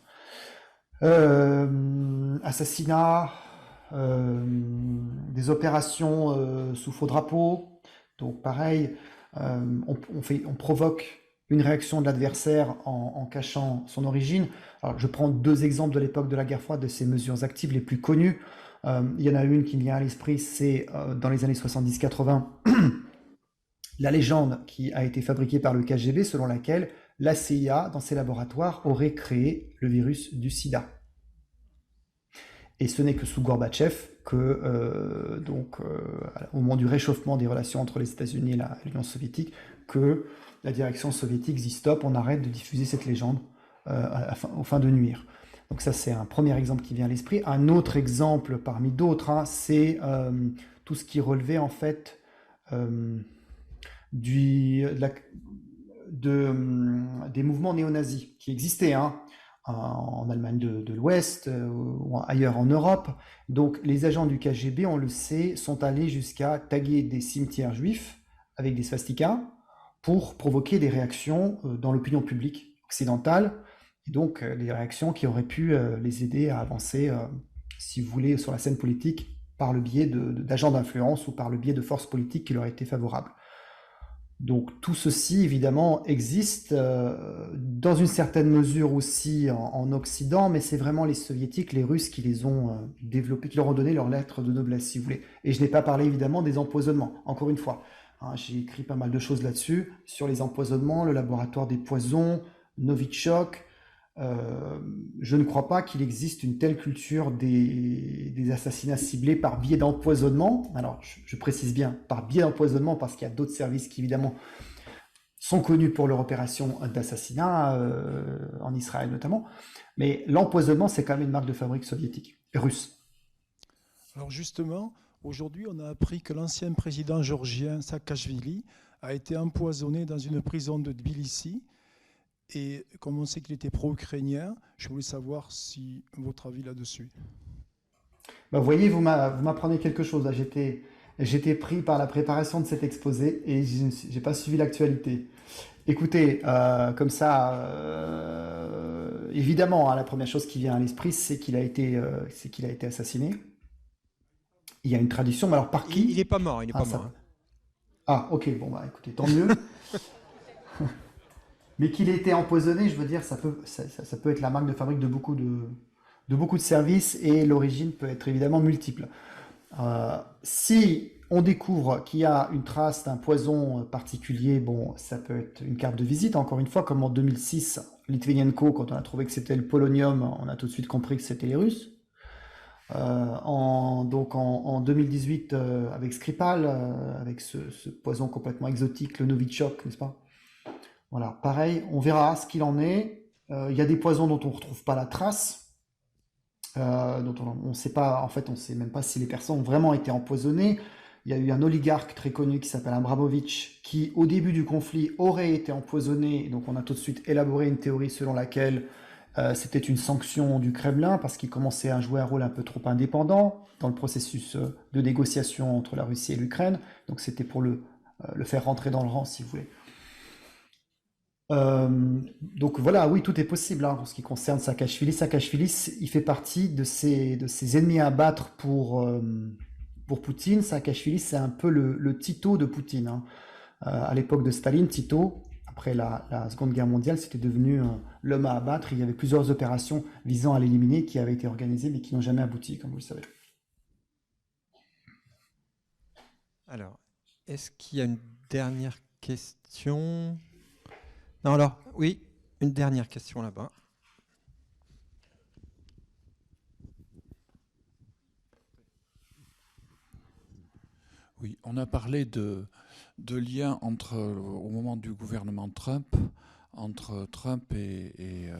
S2: Assassinat, des opérations sous faux drapeau. Donc pareil, on provoque une réaction de l'adversaire en cachant son origine. Alors, je prends deux exemples de l'époque de la guerre froide de ces mesures actives les plus connues. Il y en a une qui me vient à l'esprit, c'est dans les années 70-80, la légende qui a été fabriquée par le KGB selon laquelle la CIA, dans ses laboratoires, aurait créé le virus du sida. Et ce n'est que sous Gorbatchev que, au moment du réchauffement des relations entre les États-Unis et l'Union soviétique, que la direction soviétique dit stop, on arrête de diffuser cette légende aux fins de nuire. Donc ça, c'est un premier exemple qui vient à l'esprit. Un autre exemple parmi d'autres, c'est tout ce qui relevait en fait des mouvements néo-nazis qui existaient en Allemagne de l'Ouest ou ailleurs en Europe. Donc les agents du KGB, on le sait, sont allés jusqu'à taguer des cimetières juifs avec des swastikas pour provoquer des réactions dans l'opinion publique occidentale, et donc des réactions qui auraient pu les aider à avancer, si vous voulez, sur la scène politique par le biais d'agents d'influence ou par le biais de forces politiques qui leur étaient favorables. Donc tout ceci, évidemment, existe dans une certaine mesure aussi en Occident, mais c'est vraiment les Soviétiques, les Russes qui les ont développés, qui leur ont donné leur lettre de noblesse, si vous voulez. Et je n'ai pas parlé évidemment des empoisonnements, encore une fois. Hein, j'ai écrit pas mal de choses là-dessus, sur les empoisonnements, le laboratoire des poisons, Novichok. Je ne crois pas qu'il existe une telle culture des assassinats ciblés par biais d'empoisonnement. Alors, je précise bien, par biais d'empoisonnement, parce qu'il y a d'autres services qui, évidemment, sont connus pour leur opération d'assassinat, en Israël notamment. Mais l'empoisonnement, c'est quand même une marque de fabrique soviétique, russe.
S7: Alors justement, aujourd'hui, on a appris que l'ancien président géorgien Saakashvili a été empoisonné dans une prison de Tbilissi. Et comme on sait qu'il était pro-ukrainien, je voulais savoir si votre avis là-dessus.
S2: Vous voyez, vous m'apprenez quelque chose. Là. J'étais pris par la préparation de cet exposé et je n'ai pas suivi l'actualité. Écoutez, comme ça, évidemment, hein, la première chose qui vient à l'esprit, c'est qu'il a été assassiné. Il y a une tradition, mais alors par qui?
S1: Il n'est pas mort, il n'est pas mort.
S2: Ah, ok, bon, écoutez, tant mieux. Mais qu'il ait été empoisonné, je veux dire, ça peut être la marque de fabrique de beaucoup de services et l'origine peut être évidemment multiple. Si on découvre qu'il y a une trace d'un poison particulier, bon, ça peut être une carte de visite. Encore une fois, comme en 2006, Litvinenko, quand on a trouvé que c'était le polonium, on a tout de suite compris que c'était les Russes. En 2018, avec Skripal, avec ce poison complètement exotique, le Novichok, n'est-ce pas? Voilà, pareil, on verra ce qu'il en est. Il y a des poisons dont on ne retrouve pas la trace, dont on ne sait pas, en fait, on ne sait même pas si les personnes ont vraiment été empoisonnées. Il y a eu un oligarque très connu qui s'appelle Abramovich, qui au début du conflit aurait été empoisonné. Donc on a tout de suite élaboré une théorie selon laquelle c'était une sanction du Kremlin, parce qu'il commençait à jouer un rôle un peu trop indépendant dans le processus de négociation entre la Russie et l'Ukraine. Donc c'était pour le faire rentrer dans le rang, si vous voulez. Donc voilà, oui, tout est possible hein, en ce qui concerne Saakashvili. Saakashvili, il fait partie de ses ennemis à abattre pour Poutine. Saakashvili, c'est un peu le Tito de Poutine. Hein. À l'époque de Staline, Tito, après la Seconde Guerre mondiale, c'était devenu l'homme à abattre. Il y avait plusieurs opérations visant à l'éliminer qui avaient été organisées mais qui n'ont jamais abouti, comme vous le savez.
S1: Alors, est-ce qu'il y a une dernière question ? Non, alors, oui, une dernière question là-bas.
S8: Oui, on a parlé de liens au moment du gouvernement Trump, entre Trump et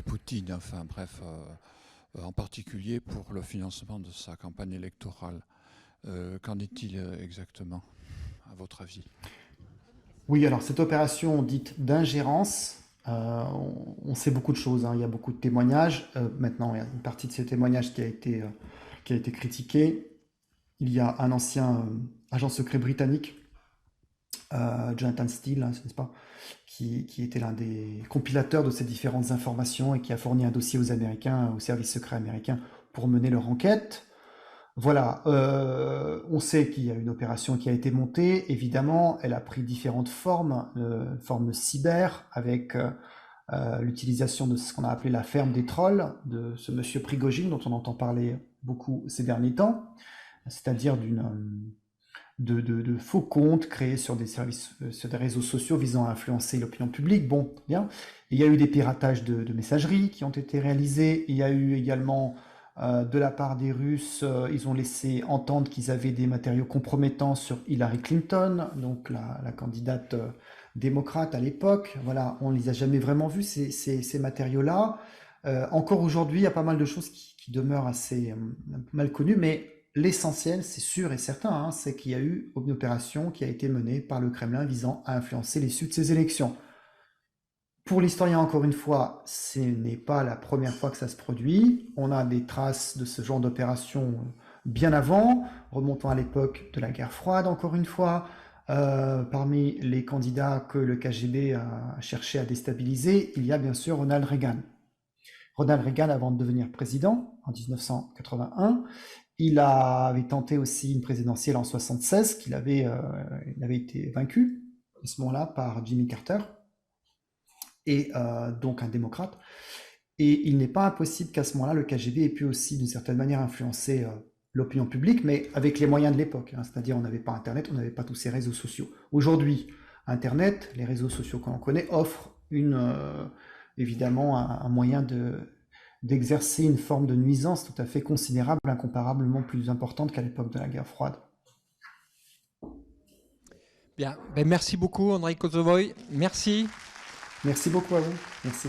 S8: Poutine, enfin bref, en particulier pour le financement de sa campagne électorale. Qu'en est-il exactement, à votre avis ?
S2: Oui, alors cette opération dite d'ingérence, on sait beaucoup de choses, hein. Il y a beaucoup de témoignages. Maintenant, il y a une partie de ces témoignages qui a été critiquée. Il y a un ancien agent secret britannique, Jonathan Steele, n'est-ce pas, qui était l'un des compilateurs de ces différentes informations et qui a fourni un dossier aux Américains, aux services secrets américains, pour mener leur enquête. Voilà, on sait qu'il y a une opération qui a été montée, évidemment, elle a pris différentes formes, forme cyber, avec l'utilisation de ce qu'on a appelé la ferme des trolls, de ce monsieur Prigojine, dont on entend parler beaucoup ces derniers temps, c'est-à-dire de faux comptes créés sur des services, sur des réseaux sociaux visant à influencer l'opinion publique. Bon, bien. Il y a eu des piratages de messageries qui ont été réalisés, il y a eu également... de la part des Russes, ils ont laissé entendre qu'ils avaient des matériaux compromettants sur Hillary Clinton, donc la candidate démocrate à l'époque. Voilà, on ne les a jamais vraiment vus, ces matériaux-là. Encore aujourd'hui, il y a pas mal de choses qui demeurent assez mal connues, mais l'essentiel, c'est sûr et certain, hein, c'est qu'il y a eu une opération qui a été menée par le Kremlin visant à influencer l'issue de ces élections. Pour l'historien, encore une fois, ce n'est pas la première fois que ça se produit. On a des traces de ce genre d'opération bien avant, remontant à l'époque de la guerre froide, encore une fois. Parmi les candidats que le KGB a cherché à déstabiliser, il y a bien sûr Ronald Reagan. Ronald Reagan, avant de devenir président, en 1981, Il avait tenté aussi une présidentielle en 1976, il avait été vaincu à ce moment-là par Jimmy Carter, et donc un démocrate. Et il n'est pas impossible qu'à ce moment-là, le KGB ait pu aussi, d'une certaine manière, influencer l'opinion publique, mais avec les moyens de l'époque. C'est-à-dire, on n'avait pas Internet, on n'avait pas tous ces réseaux sociaux. Aujourd'hui, Internet, les réseaux sociaux que l'on connaît, offrent évidemment un moyen d'exercer une forme de nuisance tout à fait considérable, incomparablement plus importante qu'à l'époque de la guerre froide.
S1: Bien, merci beaucoup Andrei Kosovoy, merci.
S2: Merci beaucoup à vous, merci.